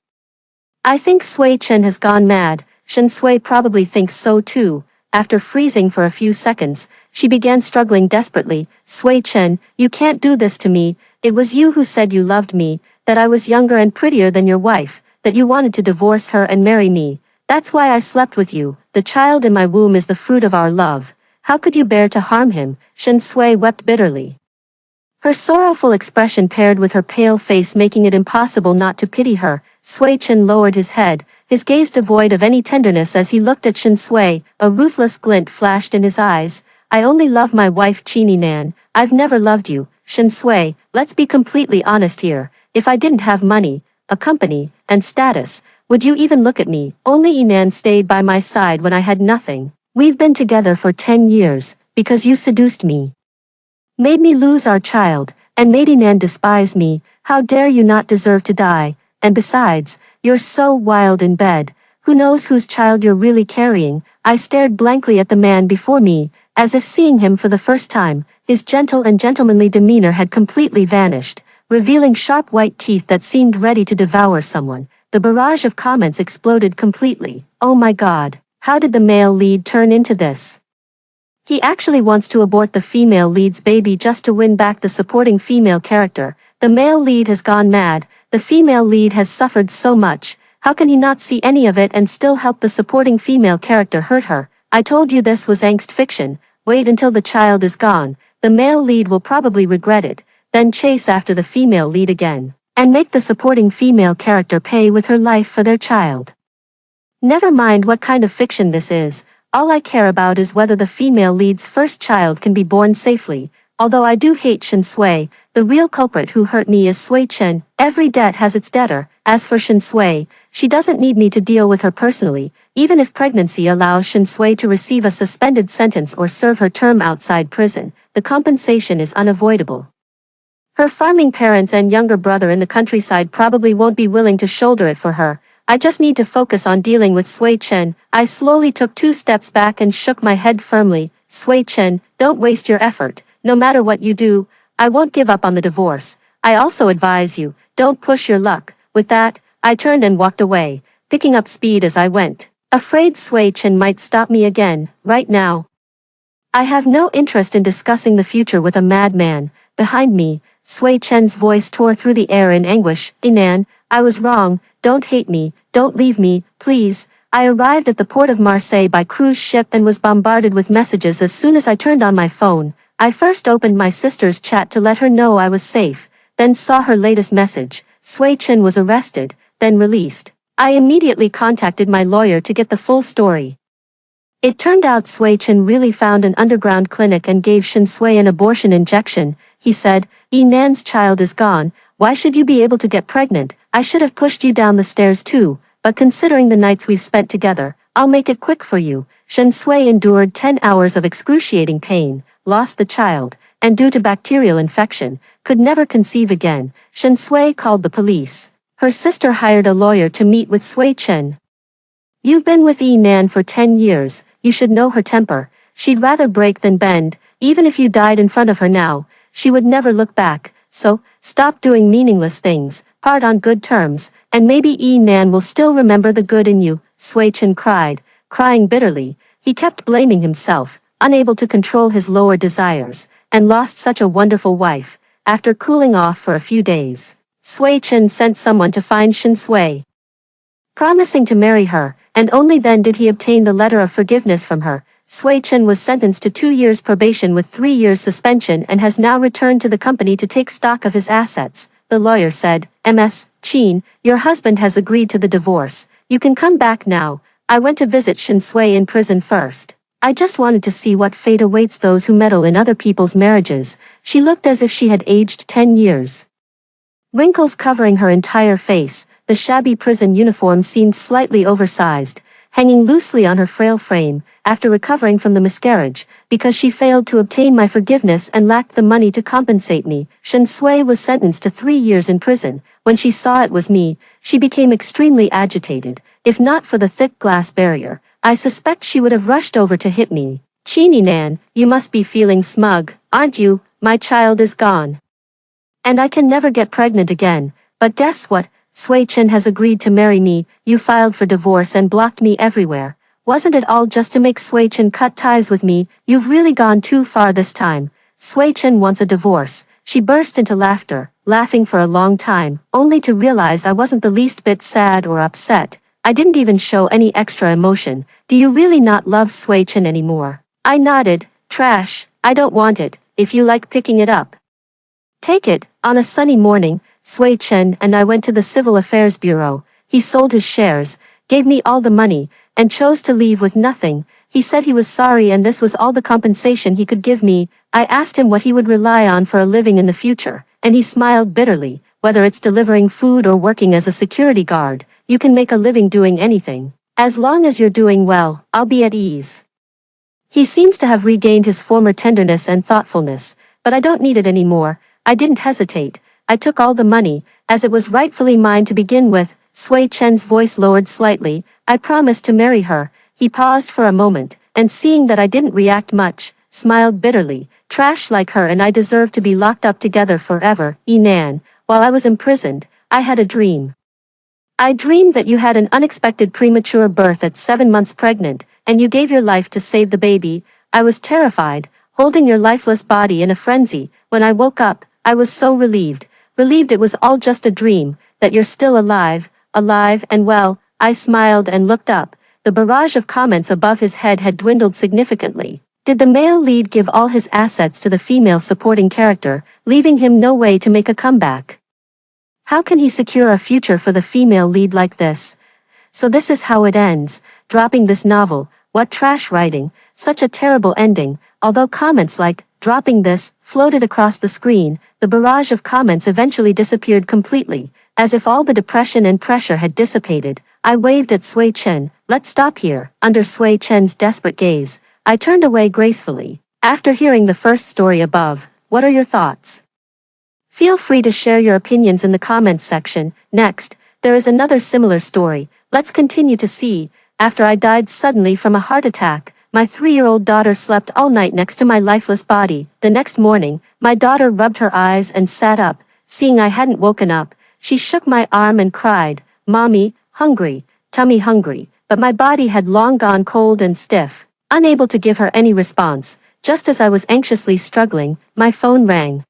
I think Sui Chen has gone mad. Shin Sui probably thinks so too. After freezing for a few seconds, she began struggling desperately. "Sui Chen, you can't do this to me. It was you who said you loved me, that I was younger and prettier than your wife, that you wanted to divorce her and marry me. That's why I slept with you. The child in my womb is the fruit of our love. How could you bear to harm him?" Shin Sui wept bitterly, her sorrowful expression paired with her pale face making it impossible not to pity her. Sui Chen lowered his head, his gaze devoid of any tenderness as he looked at Shin Sui. A ruthless glint flashed in his eyes. "I only love my wife Chini Nan. I've never loved you, Shin Sui. Let's be completely honest here. If I didn't have money, a company, and status, would you even look at me? Only Inan stayed by my side when I had nothing. We've been together for 10 years, because you seduced me, made me lose our child, and made Inan despise me. How dare you not deserve to die? And besides, you're so wild in bed. Who knows whose child you're really carrying?" I stared blankly at the man before me, as if seeing him for the first time. His gentle and gentlemanly demeanor had completely vanished, revealing sharp white teeth that seemed ready to devour someone. The barrage of comments exploded completely. "Oh my God, how did the male lead turn into this? He actually wants to abort the female lead's baby just to win back the supporting female character. The male lead has gone mad. The female lead has suffered so much. How can he not see any of it and still help the supporting female character hurt her? I told you this was angst fiction. Wait until the child is gone. The male lead will probably regret it, then chase after the female lead again, and make the supporting female character pay with her life for their child. Never mind what kind of fiction this is. All I care about is whether the female lead's first child can be born safely. Although I do hate Shin Sui, the real culprit who hurt me is Sui Chen. Every debt has its debtor. As for Shin Sui, she doesn't need me to deal with her personally. Even if pregnancy allows Shin Sui to receive a suspended sentence or serve her term outside prison, the compensation is unavoidable. Her farming parents and younger brother in the countryside probably won't be willing to shoulder it for her. I just need to focus on dealing with Sui Chen. I slowly took 2 steps back and shook my head firmly. "Sui Chen, don't waste your effort. No matter what you do, I won't give up on the divorce. I also advise you, don't push your luck." With that, I turned and walked away, picking up speed as I went, afraid Sui Chen might stop me again. Right now, I have no interest in discussing the future with a madman. Behind me, Sui Chen's voice tore through the air in anguish. "Inan, I was wrong. Don't hate me. Don't leave me, please." I arrived at the port of Marseille by cruise ship and was bombarded with messages as soon as I turned on my phone. I first opened my sister's chat to let her know I was safe, then saw her latest message. Sui Chen was arrested, then released. I immediately contacted my lawyer to get the full story. It turned out Sui Chen really found an underground clinic and gave Shin Sui an abortion injection. He said, "Nan's child is gone. Why should you be able to get pregnant? I should have pushed you down the stairs too, but considering the nights we've spent together, I'll make it quick for you." Shin Sui endured 10 hours of excruciating pain, lost the child, and due to bacterial infection, could never conceive again. Shin Sui called the police. Her sister hired a lawyer to meet with Sui Chen. "You've been with Nan for 10 years, you should know her temper. She'd rather break than bend. Even if you died in front of her now, she would never look back. So, stop doing meaningless things, part on good terms, and maybe Nan will still remember the good in you." Sui Chen cried, crying bitterly. He kept blaming himself, unable to control his lower desires, and lost such a wonderful wife. After cooling off for a few days, Sui Chen sent someone to find Shen Sui, promising to marry her, and only then did he obtain the letter of forgiveness from her. Sui Chen was sentenced to 2 years probation with 3 years suspension and has now returned to the company to take stock of his assets. The lawyer said, Ms. Chen, your husband has agreed to the divorce. You can come back now. I went to visit Shen Sui in prison first. I just wanted to see what fate awaits those who meddle in other people's marriages. She looked as if she had aged 10 years. Wrinkles covering her entire face, the shabby prison uniform seemed slightly oversized, hanging loosely on her frail frame. After recovering from the miscarriage, because she failed to obtain my forgiveness and lacked the money to compensate me, Shen Sui was sentenced to 3 years in prison. When she saw it was me, she became extremely agitated. If not for the thick glass barrier, I suspect she would have rushed over to hit me. Cheenie Nan, you must be feeling smug, aren't you? My child is gone. And I can never get pregnant again. But guess what? Sui Chen has agreed to marry me. You filed for divorce and blocked me everywhere. Wasn't it all just to make Sui Chen cut ties with me? You've really gone too far this time. Sui Chen wants a divorce. She burst into laughter, laughing for a long time, only to realize I wasn't the least bit sad or upset. I didn't even show any extra emotion. Do you really not love Sui Chen anymore? I nodded. Trash. I don't want it. If you like picking it up, take it. On a sunny morning, Sui Chen and I went to the Civil Affairs Bureau. He sold his shares, gave me all the money, and chose to leave with nothing. He said he was sorry and this was all the compensation he could give me. I asked him what he would rely on for a living in the future, and he smiled bitterly. Whether it's delivering food or working as a security guard, you can make a living doing anything. As long as you're doing well, I'll be at ease. He seems to have regained his former tenderness and thoughtfulness, but I don't need it anymore. I didn't hesitate. I took all the money, as it was rightfully mine to begin with. Sui Chen's voice lowered slightly. I promised to marry her. He paused for a moment, and seeing that I didn't react much, smiled bitterly. Trash like her and I deserve to be locked up together forever. Nan, while I was imprisoned, I had a dream. I dreamed that you had an unexpected premature birth at 7 months pregnant, and you gave your life to save the baby. I was terrified, holding your lifeless body in a frenzy. When I woke up, I was so relieved it was all just a dream, that you're still alive and well. I smiled and looked up. The barrage of comments above his head had dwindled significantly. Did the male lead give all his assets to the female supporting character, leaving him no way to make a comeback? How can he secure a future for the female lead like this? So this is how it ends, dropping this novel. What trash writing, such a terrible ending. Although comments like, dropping this, floated across the screen, the barrage of comments eventually disappeared completely, as if all the depression and pressure had dissipated. I waved at Sui Chen. Let's stop here. Under Sui Chen's desperate gaze, I turned away gracefully. After hearing the first story above, what are your thoughts? Feel free to share your opinions in the comments section. Next, there is another similar story. Let's continue to see. After I died suddenly from a heart attack, my 3-year-old daughter slept all night next to my lifeless body. The next morning, my daughter rubbed her eyes and sat up. Seeing I hadn't woken up, she shook my arm and cried, "Mommy, hungry, tummy hungry," but my body had long gone cold and stiff. Unable to give her any response, just as I was anxiously struggling, my phone rang.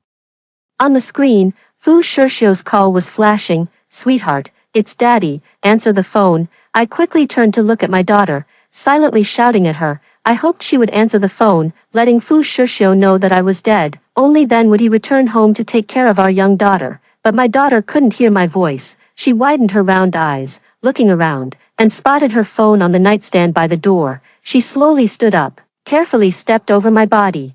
On the screen, Fu Shirshio's call was flashing. "Sweetheart, it's Daddy, answer the phone." I quickly turned to look at my daughter, silently shouting at her. I hoped she would answer the phone, letting Fu Shirshio know that I was dead. Only then would he return home to take care of our young daughter. But my daughter couldn't hear my voice. She widened her round eyes, looking around, and spotted her phone on the nightstand by the door. She slowly stood up, carefully stepped over my body,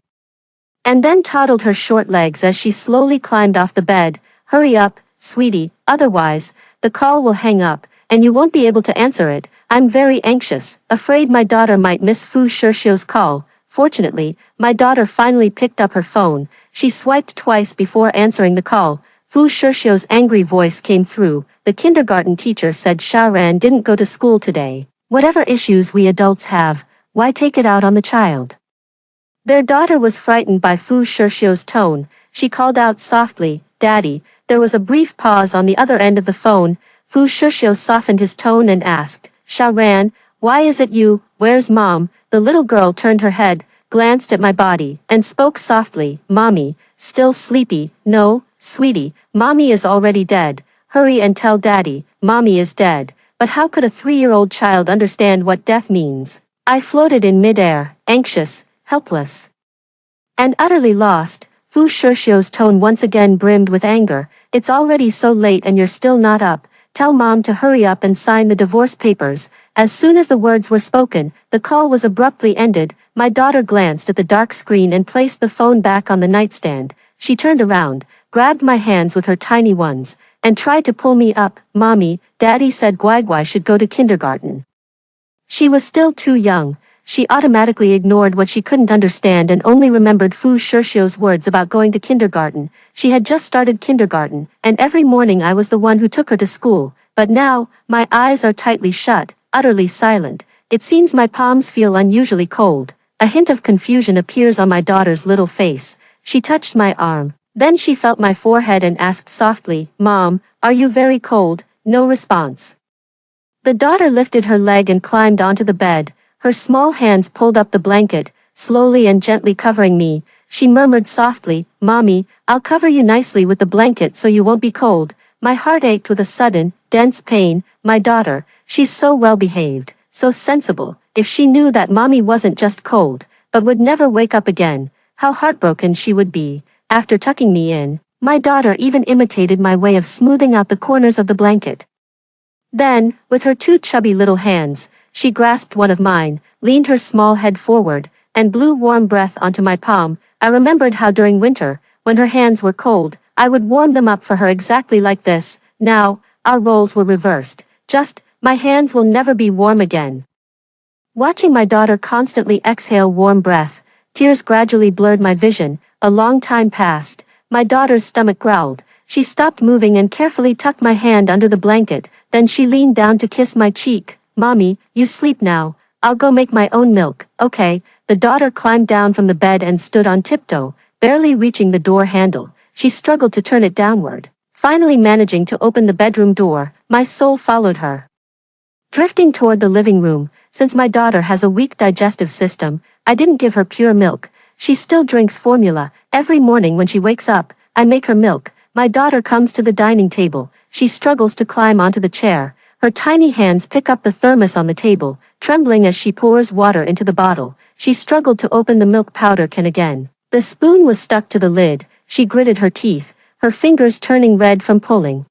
and then toddled her short legs as she slowly climbed off the bed. "Hurry up, sweetie, otherwise, the call will hang up, and you won't be able to answer it." I'm very anxious, afraid my daughter might miss Fu Shirshio's call. Fortunately, my daughter finally picked up her phone. She swiped twice before answering the call. Fu Shirshio's angry voice came through. "The kindergarten teacher said Sharan didn't go to school today. Whatever issues we adults have, why take it out on the child?" Their daughter was frightened by Fu Shirshio's tone. She called out softly, "Daddy." There was a brief pause on the other end of the phone. Fu Shirshio softened his tone and asked, Sharan, why is it you? Where's Mom? The little girl turned her head, glanced at my body, and spoke softly. Mommy, still sleepy? No, sweetie, Mommy is already dead. Hurry and tell Daddy, Mommy is dead. But how could a 3-year-old child understand what death means? I floated in midair, anxious, helpless, and utterly lost. Fu Shishio's tone once again brimmed with anger. It's already so late and you're still not up. Tell Mom to hurry up and sign the divorce papers. As soon as the words were spoken, the call was abruptly ended. My daughter glanced at the dark screen and placed the phone back on the nightstand. She turned around, grabbed my hands with her tiny ones, and tried to pull me up. Mommy, Daddy said Guai should go to kindergarten. She was still too young. She automatically ignored what she couldn't understand and only remembered Fu Shishio's words about going to kindergarten. She had just started kindergarten, and every morning I was the one who took her to school. But now, my eyes are tightly shut, utterly silent. It seems my palms feel unusually cold. A hint of confusion appears on my daughter's little face. She touched my arm. Then she felt my forehead and asked softly, Mom, are you very cold? No response. The daughter lifted her leg and climbed onto the bed. Her small hands pulled up the blanket, slowly and gently covering me. She murmured softly, Mommy, I'll cover you nicely with the blanket so you won't be cold. My heart ached with a sudden, dense pain. My daughter, she's so well behaved, so sensible. If she knew that Mommy wasn't just cold, but would never wake up again, how heartbroken she would be. After tucking me in, my daughter even imitated my way of smoothing out the corners of the blanket. Then, with her two chubby little hands, she grasped one of mine, leaned her small head forward, and blew warm breath onto my palm. I remembered how during winter, when her hands were cold, I would warm them up for her exactly like this. Now, our roles were reversed. Just, my hands will never be warm again. Watching my daughter constantly exhale warm breath, tears gradually blurred my vision. A long time passed. My daughter's stomach growled. She stopped moving and carefully tucked my hand under the blanket. Then she leaned down to kiss my cheek. Mommy, you sleep now. I'll go make my own milk, okay? The daughter climbed down from the bed and stood on tiptoe, barely reaching the door handle. She struggled to turn it downward. Finally managing to open the bedroom door, my soul followed her. Drifting toward the living room, since my daughter has a weak digestive system, I didn't give her pure milk. She still drinks formula. Every morning when she wakes up, I make her milk. My daughter comes to the dining table. She struggles to climb onto the chair. Her tiny hands pick up the thermos on the table, trembling as she pours water into the bottle. She struggled to open the milk powder can again. The spoon was stuck to the lid. She gritted her teeth, her fingers turning red from pulling,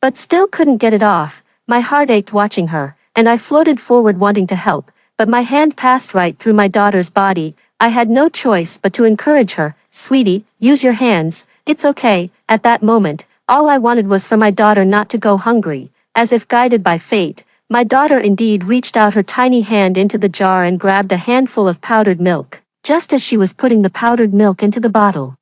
but still couldn't get it off. My heart ached watching her, and I floated forward wanting to help, but my hand passed right through my daughter's body. I had no choice but to encourage her. Sweetie, use your hands. It's okay. At that moment, all I wanted was for my daughter not to go hungry. As if guided by fate, my daughter indeed reached out her tiny hand into the jar and grabbed a handful of powdered milk. Just as she was putting the powdered milk into the bottle,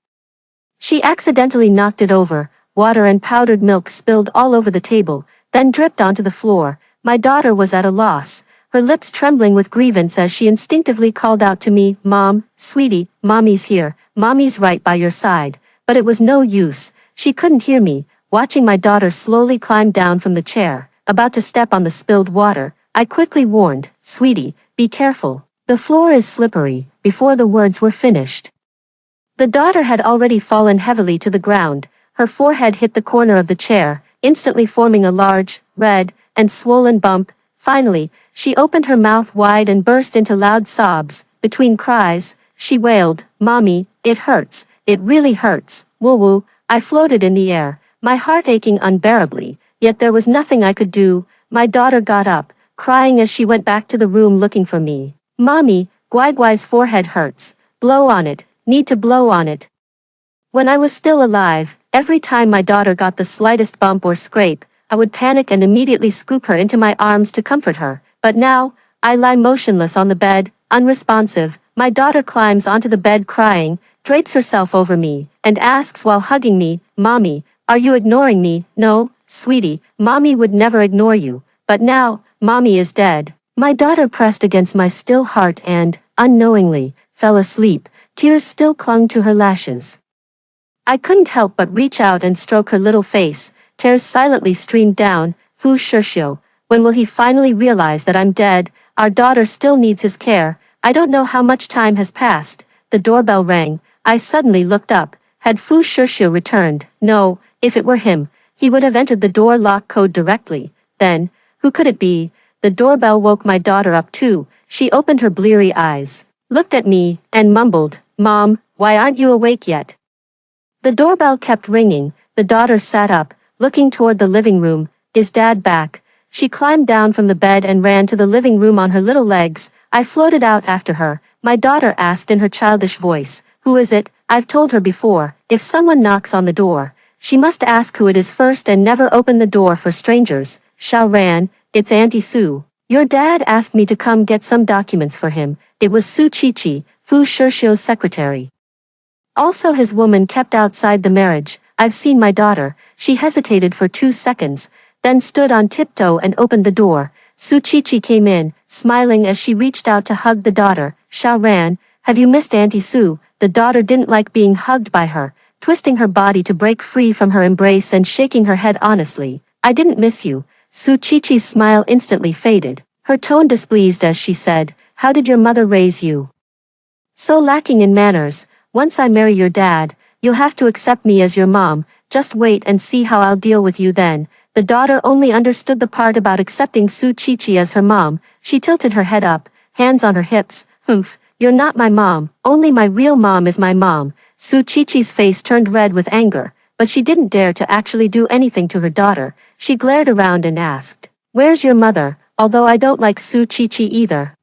she accidentally knocked it over. Water and powdered milk spilled all over the table, then dripped onto the floor. My daughter was at a loss, her lips trembling with grievance as she instinctively called out to me, Mom, sweetie, Mommy's here, Mommy's right by your side. But it was no use. She couldn't hear me. Watching my daughter slowly climb down from the chair, about to step on the spilled water, I quickly warned, Sweetie, be careful. The floor is slippery. Before the words were finished, the daughter had already fallen heavily to the ground. Her forehead hit the corner of the chair, instantly forming a large, red, and swollen bump. Finally, she opened her mouth wide and burst into loud sobs. Between cries, she wailed, Mommy, it hurts. It really hurts. Woo-woo. I floated in the air, my heart aching unbearably, yet there was nothing I could do. My daughter got up, crying as she went back to the room looking for me. Mommy, Guai's forehead hurts. Blow on it. Need to blow on it. When I was still alive, every time my daughter got the slightest bump or scrape, I would panic and immediately scoop her into my arms to comfort her. But now, I lie motionless on the bed, unresponsive. My daughter climbs onto the bed crying, drapes herself over me, and asks while hugging me, Mommy, are you ignoring me? No, sweetie, Mommy would never ignore you. But now, Mommy is dead. My daughter pressed against my still heart and, unknowingly, fell asleep. Tears still clung to her lashes. I couldn't help but reach out and stroke her little face. Tears silently streamed down. Fu Shishio, When will he finally realize that I'm dead? Our daughter still needs his care. I don't know how much time has passed. The doorbell rang. I suddenly looked up. Had Fu Shishio returned? No, if it were him, he would have entered the door lock code directly. Then, who could it be? The doorbell woke my daughter up too. She opened her bleary eyes, looked at me, and mumbled, "Mom, why aren't you awake yet?" The doorbell kept ringing. The daughter sat up, looking toward the living room. Is Dad back? She climbed down from the bed and ran to the living room on her little legs. I floated out after her. My daughter asked in her childish voice, "Who is it?" I've told her before, if someone knocks on the door, she must ask who it is first and never open the door for strangers. Xiao ran, "It's Auntie Sue. Your dad asked me to come get some documents for him." It was Su Chichi, Fu Shishio's secretary. Also his woman kept outside the marriage. I've seen my daughter. She hesitated for 2 seconds, then stood on tiptoe and opened the door. Su Chichi came in, smiling as she reached out to hug the daughter. Xiao ran, "Have you missed Auntie Sue?" The daughter didn't like being hugged by her, twisting her body to break free from her embrace and shaking her head honestly. "I didn't miss you." Su Chichi's smile instantly faded, her tone displeased as she said, "How did your mother raise you? So lacking in manners. Once I marry your dad, you'll have to accept me as your mom. Just wait and see how I'll deal with you then." The daughter only understood the part about accepting Su Chichi as her mom. She tilted her head up, hands on her hips. "Humph, you're not my mom. Only my real mom is my mom." Su Chichi's face turned red with anger, but she didn't dare to actually do anything to her daughter. She glared around and asked, "Where's your mother?" Although I don't like Su Chichi either.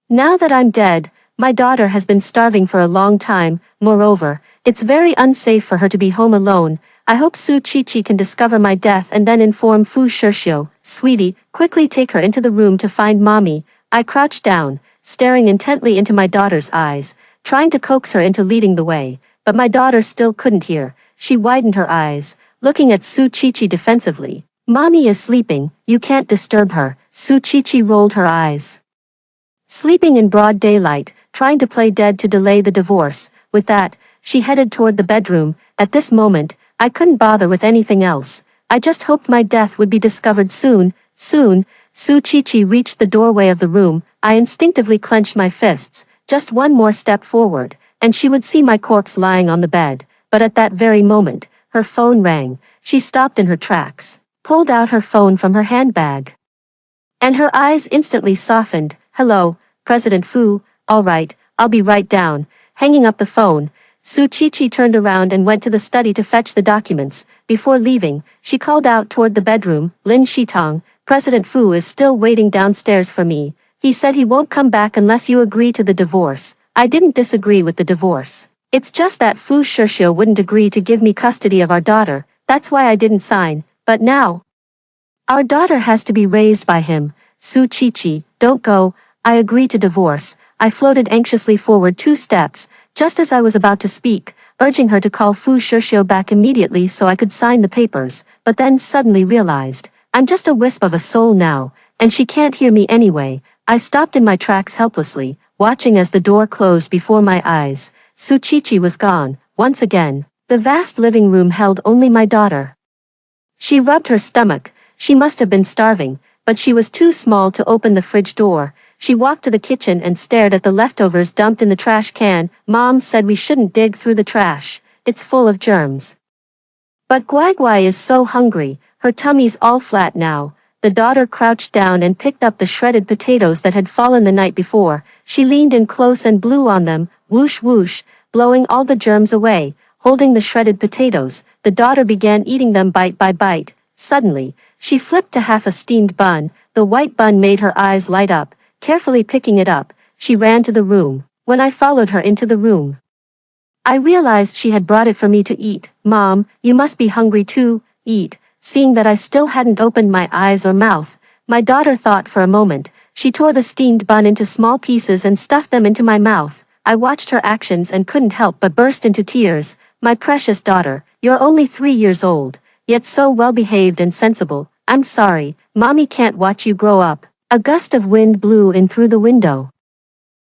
Now that I'm dead, my daughter has been starving for a long time. Moreover, it's very unsafe for her to be home alone. I hope Su Chichi can discover my death and then inform Fu Shishio. "Sweetie, quickly take her into the room to find mommy." I crouched down, staring intently into my daughter's eyes, trying to coax her into leading the way, but my daughter still couldn't hear. She widened her eyes, looking at Su Chichi defensively. "Mommy is sleeping, you can't disturb her." Su Chichi rolled her eyes. Sleeping in broad daylight, trying to play dead to delay the divorce. With that, she headed toward the bedroom. At this moment, I couldn't bother with anything else. I just hoped my death would be discovered soon. Soon, Su Chichi reached the doorway of the room. I instinctively clenched my fists. Just one more step forward, and she would see my corpse lying on the bed. But at that very moment, her phone rang. She stopped in her tracks, pulled out her phone from her handbag, and her eyes instantly softened. "Hello, President Fu. All right, I'll be right down." Hanging up the phone, Su Chichi turned around and went to the study to fetch the documents. Before leaving, she called out toward the bedroom, "Lin Shitong, President Fu is still waiting downstairs for me. He said he won't come back unless you agree to the divorce." I didn't disagree with the divorce. It's just that Fu Shishio wouldn't agree to give me custody of our daughter. That's why I didn't sign. But now, our daughter has to be raised by him. "Su Chichi, don't go. I agree to divorce." I floated anxiously forward 2 steps, just as I was about to speak, urging her to call Fu Shishio back immediately so I could sign the papers, but then suddenly realized, I'm just a wisp of a soul now, and she can't hear me anyway. I stopped in my tracks helplessly, watching as the door closed before my eyes. Su Chichi was gone, once again. The vast living room held only my daughter. She rubbed her stomach. She must have been starving, but she was too small to open the fridge door. She walked to the kitchen and stared at the leftovers dumped in the trash can. Mom said we shouldn't dig through the trash. It's full of germs. But Guai Guai is so hungry. Her tummy's all flat now. The daughter crouched down and picked up the shredded potatoes that had fallen the night before. She leaned in close and blew on them, whoosh whoosh, blowing all the germs away. Holding the shredded potatoes, the daughter began eating them bite by bite. Suddenly, she flipped to half a steamed bun. The white bun made her eyes light up. Carefully picking it up, she ran to the room. When I followed her into the room, I realized she had brought it for me to eat. "Mom, you must be hungry too. Eat." Seeing that I still hadn't opened my eyes or mouth, my daughter thought for a moment. She tore the steamed bun into small pieces and stuffed them into my mouth. I watched her actions and couldn't help but burst into tears. "My precious daughter, you're only 3 years old, yet so well-behaved and sensible. I'm sorry, Mommy can't watch you grow up." A gust of wind blew in through the window.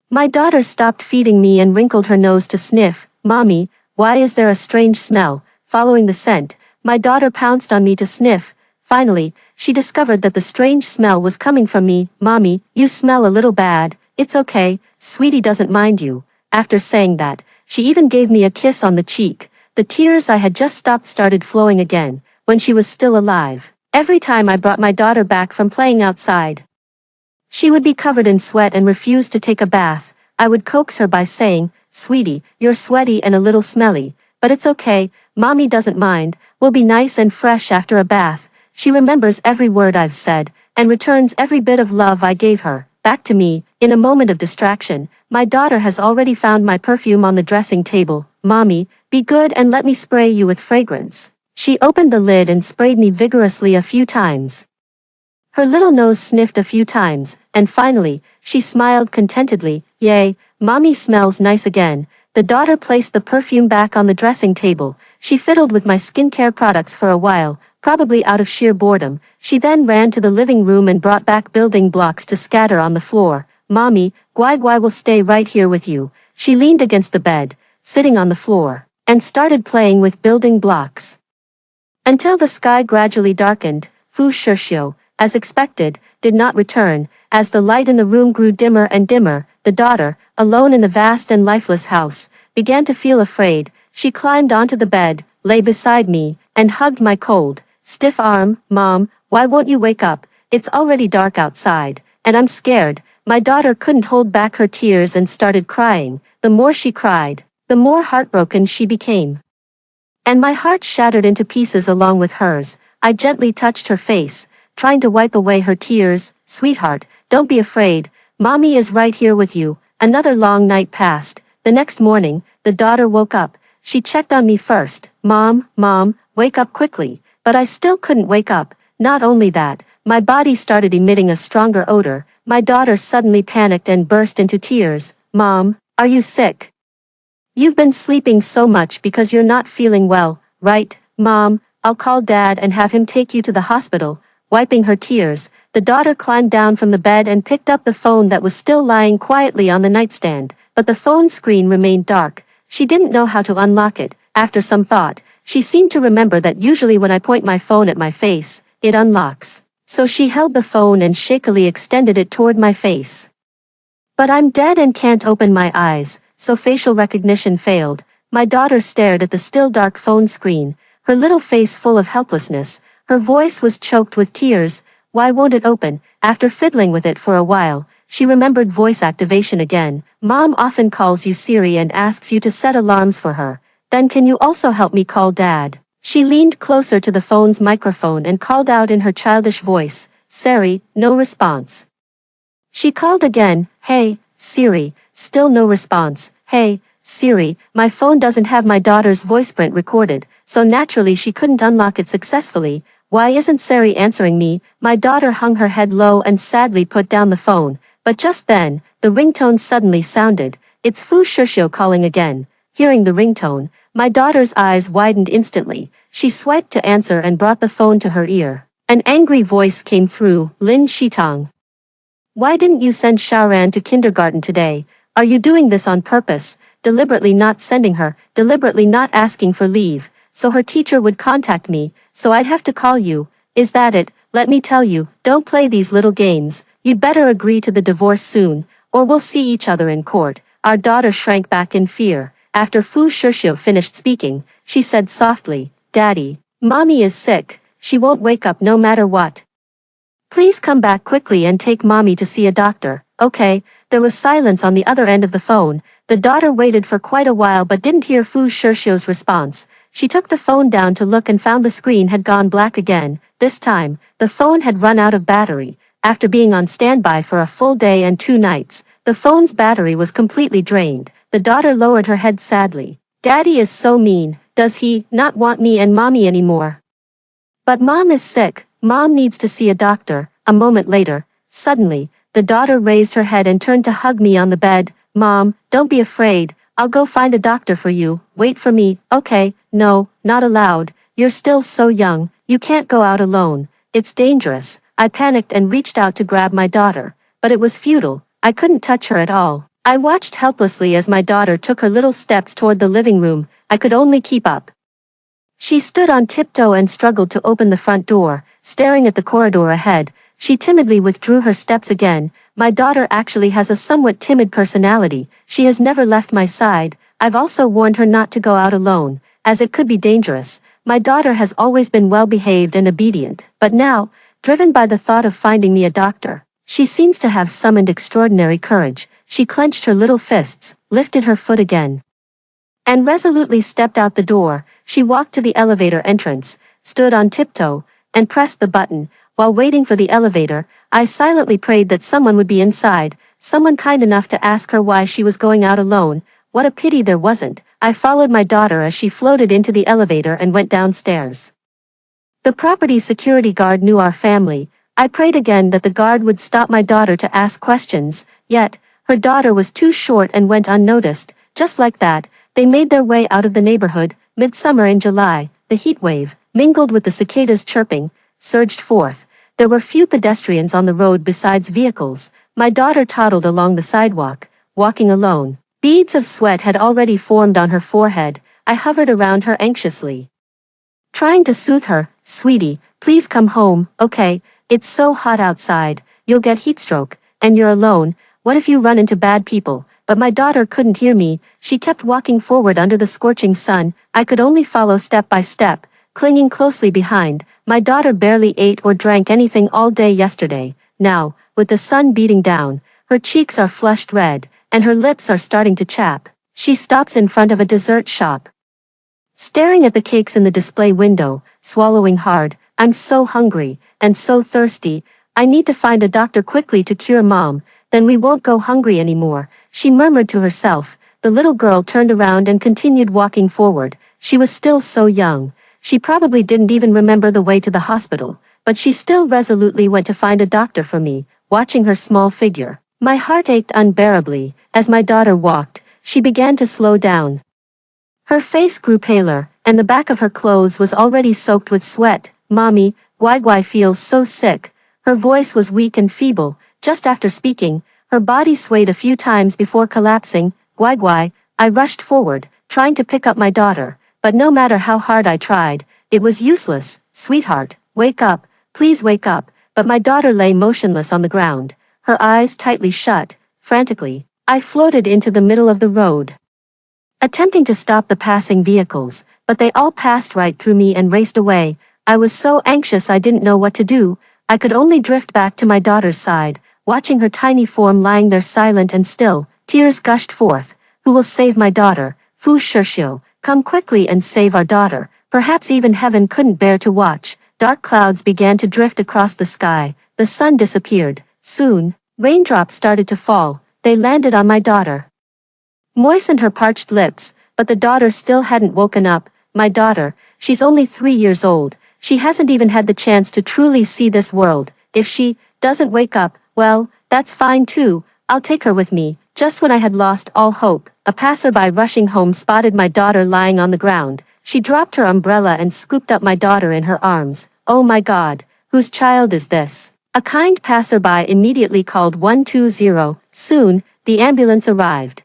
My daughter stopped feeding me and wrinkled her nose to sniff. "Mommy, why is there a strange smell?" Following the scent, my daughter pounced on me to sniff. Finally, she discovered that the strange smell was coming from me. "Mommy, you smell a little bad." "It's okay, sweetie doesn't mind you." After saying that, she even gave me a kiss on the cheek. The tears I had just stopped started flowing again, when she was still alive. Every time I brought my daughter back from playing outside, she would be covered in sweat and refuse to take a bath. I would coax her by saying, "Sweetie, you're sweaty and a little smelly, but it's okay, Mommy doesn't mind, we'll be nice and fresh after a bath." She remembers every word I've said, and returns every bit of love I gave her, back to me. In a moment of distraction, my daughter has already found my perfume on the dressing table. "Mommy, be good and let me spray you with fragrance." She opened the lid and sprayed me vigorously a few times. Her little nose sniffed a few times, and finally, she smiled contentedly. "Yay, Mommy smells nice again." The daughter placed the perfume back on the dressing table. She fiddled with my skincare products for a while, probably out of sheer boredom. She then ran to the living room and brought back building blocks to scatter on the floor. "Mommy, Guai Guai will stay right here with you." She leaned against the bed, sitting on the floor, and started playing with building blocks until the sky gradually darkened. Fu Shishio, as expected, did not return. As the light in the room grew dimmer and dimmer, the daughter, alone in the vast and lifeless house, began to feel afraid. She climbed onto the bed, lay beside me, and hugged my cold, stiff arm. "Mom, why won't you wake up? It's already dark outside, and I'm scared." My daughter couldn't hold back her tears and started crying. The more she cried, the more heartbroken she became, and my heart shattered into pieces along with hers. I gently touched her face, trying to wipe away her tears. "Sweetheart, don't be afraid. Mommy is right here with you." Another long night passed. The next morning, the daughter woke up. She checked on me first. Mom, wake up quickly." But I still couldn't wake up. Not only that, my body started emitting a stronger odor. My daughter suddenly panicked and burst into tears. "Mom, are you sick? You've been sleeping so much because you're not feeling well, right?" "Mom, I'll call Dad and have him take you to the hospital." Wiping her tears, the daughter climbed down from the bed and picked up the phone that was still lying quietly on the nightstand, but the phone screen remained dark. She didn't know how to unlock it. After some thought, she seemed to remember that usually when I point my phone at my face, it unlocks. So she held the phone and shakily extended it toward my face. But I'm dead and can't open my eyes, so facial recognition failed. My daughter stared at the still dark phone screen, her little face full of helplessness. Her voice was choked with tears. "Why won't it open?" After fiddling with it for a while, she remembered voice activation again. "Mom often calls you Siri and asks you to set alarms for her. Then can you also help me call Dad?" She leaned closer to the phone's microphone and called out in her childish voice. "Siri." No response. She called again. "Hey, Siri." Still no response. "Hey, Siri." My phone doesn't have my daughter's voice print recorded, so naturally she couldn't unlock it successfully. "Why isn't Siri answering me?" My daughter hung her head low and sadly put down the phone. But just then, the ringtone suddenly sounded. It's Fu Shishio calling again. Hearing the ringtone, my daughter's eyes widened instantly. She swiped to answer and brought the phone to her ear. An angry voice came through. "Lin Shitong, why didn't you send Shaoran to kindergarten today? Are you doing this on purpose? Deliberately not sending her, deliberately not asking for leave, so her teacher would contact me, so I'd have to call you. Is that it? Let me tell you, don't play these little games. You'd better agree to the divorce soon, or we'll see each other in court." Our daughter shrank back in fear. After Fu Shishio finished speaking, she said softly, "Daddy, Mommy is sick. She won't wake up no matter what. Please come back quickly and take Mommy to see a doctor." "Okay." There was silence on the other end of the phone. The daughter waited for quite a while but didn't hear Fu Shishio's response. She took the phone down to look and found the screen had gone black again. This time, the phone had run out of battery. After being on standby for a full day and 2 nights, the phone's battery was completely drained. The daughter lowered her head sadly. "Daddy is so mean. Does he not want me and Mommy anymore? But Mom is sick. Mom needs to see a doctor." A moment later, suddenly, the daughter raised her head and turned to hug me on the bed. "Mom, don't be afraid. I'll go find a doctor for you. Wait for me." "Okay." "No, not allowed. You're still so young. You can't go out alone. It's dangerous." I panicked and reached out to grab my daughter, but it was futile. I couldn't touch her at all. I watched helplessly as my daughter took her little steps toward the living room. I could only keep up She stood on tiptoe and struggled to open the front door, staring at the corridor ahead. She timidly withdrew her steps again. My daughter actually has a somewhat timid personality. She has never left my side. I've also warned her not to go out alone, as it could be dangerous. My daughter has always been well-behaved and obedient, but now, driven by the thought of finding me a doctor, she seems to have summoned extraordinary courage. She clenched her little fists, lifted her foot again, and resolutely stepped out the door. She walked to the elevator entrance, stood on tiptoe, and pressed the button. While waiting for the elevator, I silently prayed that someone would be inside, someone kind enough to ask her why she was going out alone. What a pity there wasn't. I followed my daughter as she floated into the elevator and went downstairs. The property security guard knew our family. I prayed again that the guard would stop my daughter to ask questions, yet, her daughter was too short and went unnoticed. Just like that, they made their way out of the neighborhood. Midsummer in July, the heat wave, mingled with the cicadas chirping, surged forth. There were few pedestrians on the road besides vehicles. My daughter toddled along the sidewalk, walking alone. Beads of sweat had already formed on her forehead. I hovered around her anxiously, trying to soothe her. Sweetie, please come home, okay? It's so hot outside. You'll get heatstroke, and you're alone. What if you run into bad people? But my daughter couldn't hear me. She kept walking forward under the scorching sun. I could only follow step by step, clinging closely behind. My daughter barely ate or drank anything all day yesterday. Now, with the sun beating down, her cheeks are flushed red, and her lips are starting to chap. She stops in front of a dessert shop, staring at the cakes in the display window, swallowing hard. I'm so hungry, and so thirsty. I need to find a doctor quickly to cure Mom, then we won't go hungry anymore, she murmured to herself. The little girl turned around and continued walking forward. She was still so young. She probably didn't even remember the way to the hospital, but she still resolutely went to find a doctor for me, watching her small figure. My heart ached unbearably. As my daughter walked, she began to slow down. Her face grew paler, and the back of her clothes was already soaked with sweat. Mommy, Guai feels so sick. Her voice was weak and feeble. Just after speaking, her body swayed a few times before collapsing. Guai, I rushed forward, trying to pick up my daughter, but no matter how hard I tried, it was useless. Sweetheart, wake up, please wake up. But my daughter lay motionless on the ground, her eyes tightly shut. Frantically, I floated into the middle of the road, attempting to stop the passing vehicles, but they all passed right through me and raced away. I was so anxious I didn't know what to do. I could only drift back to my daughter's side, watching her tiny form lying there silent and still. Tears gushed forth. Who will save my daughter? Fu Shishio, come quickly and save our daughter. Perhaps even heaven couldn't bear to watch. Dark clouds began to drift across the sky. The sun disappeared. Soon, raindrops started to fall. They landed on my daughter, moistened her parched lips, but the daughter still hadn't woken up. My daughter, she's only 3 years old. She hasn't even had the chance to truly see this world. If she doesn't wake up, well, that's fine too. I'll take her with me. Just when I had lost all hope, a passerby rushing home spotted my daughter lying on the ground. She dropped her umbrella and scooped up my daughter in her arms. Oh my God, whose child is this? A kind passerby immediately called 120. Soon, the ambulance arrived.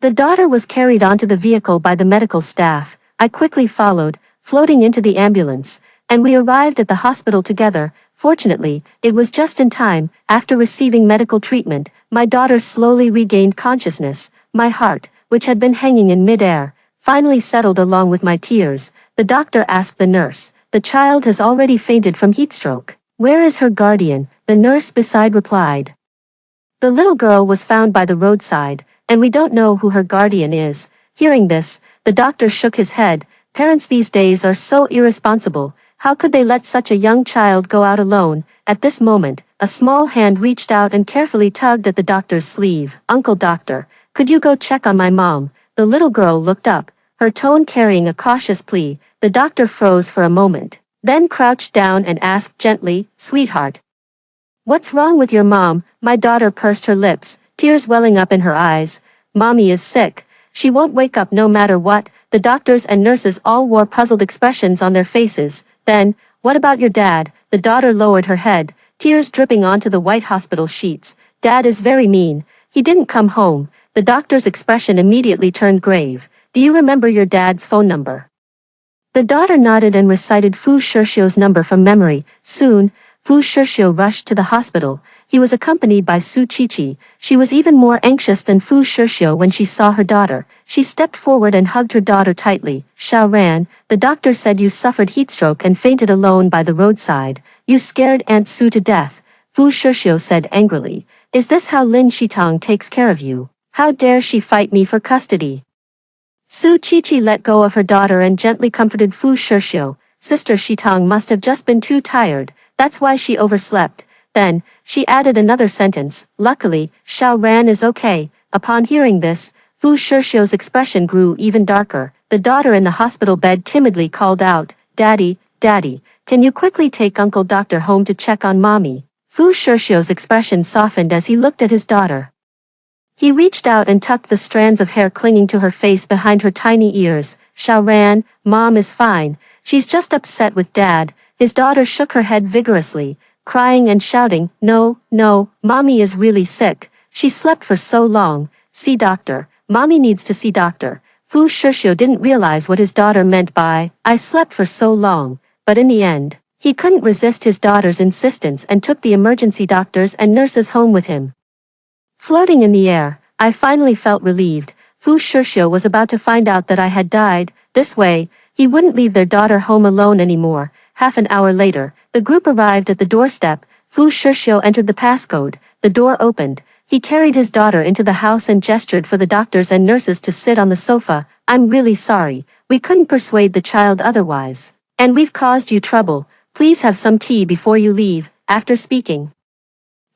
The daughter was carried onto the vehicle by the medical staff. I quickly followed, floating into the ambulance, and we arrived at the hospital together. Fortunately, it was just in time. After receiving medical treatment, my daughter slowly regained consciousness. My heart, which had been hanging in midair, finally settled along with my tears. The doctor asked the nurse, "The child has already fainted from heatstroke. Where is her guardian?" The nurse beside replied, "The little girl was found by the roadside, and we don't know who her guardian is." Hearing this, the doctor shook his head. Parents these days are so irresponsible. How could they let such a young child go out alone? At this moment, a small hand reached out and carefully tugged at the doctor's sleeve. "Uncle Doctor, could you go check on my mom?" The little girl looked up, her tone carrying a cautious plea. The doctor froze for a moment, then crouched down and asked gently, "Sweetheart, what's wrong with your mom?" My daughter pursed her lips, tears welling up in her eyes. "Mommy is sick. She won't wake up no matter what." The doctors and nurses all wore puzzled expressions on their faces. Then, "What about your dad?" The daughter lowered her head, tears dripping onto the white hospital sheets. "Dad is very mean. He didn't come home." The doctor's expression immediately turned grave. "Do you remember your dad's phone number?" The daughter nodded and recited Fu Shishou's number from memory. Soon, Fu Shishou rushed to the hospital. He was accompanied by Su Qiqi. She was even more anxious than Fu Shishou when she saw her daughter. She stepped forward and hugged her daughter tightly. Xiao Ran, the doctor said you suffered heatstroke and fainted alone by the roadside. You scared Aunt Su to death. Fu Shishou said angrily. Is this how Lin Shitong takes care of you? How dare she fight me for custody? Su Qiqi let go of her daughter and gently comforted Fu Shishou. Sister Shitong must have just been too tired. That's why she overslept. Then, she added another sentence. Luckily, Xiao Ran is okay. Upon hearing this, Fu Shishou's expression grew even darker. The daughter in the hospital bed timidly called out, Daddy, Daddy, can you quickly take Uncle Doctor home to check on Mommy? Fu Shishou's expression softened as he looked at his daughter. He reached out and tucked the strands of hair clinging to her face behind her tiny ears. Xiao Ran, Mom is fine. She's just upset with Dad. His daughter shook her head vigorously, crying and shouting, No, no, Mommy is really sick. She slept for so long. See doctor. Mommy needs to see doctor. Fu Shishou didn't realize what his daughter meant by, I slept for so long. But in the end, he couldn't resist his daughter's insistence and took the emergency doctors and nurses home with him. Floating in the air, I finally felt relieved. Fu Shishou was about to find out that I had died. This way, he wouldn't leave their daughter home alone anymore. Half an hour later, the group arrived at the doorstep. Fu Shishou entered the passcode. The door opened. He carried his daughter into the house and gestured for the doctors and nurses to sit on the sofa. I'm really sorry. We couldn't persuade the child otherwise. And we've caused you trouble. Please have some tea before you leave. After speaking,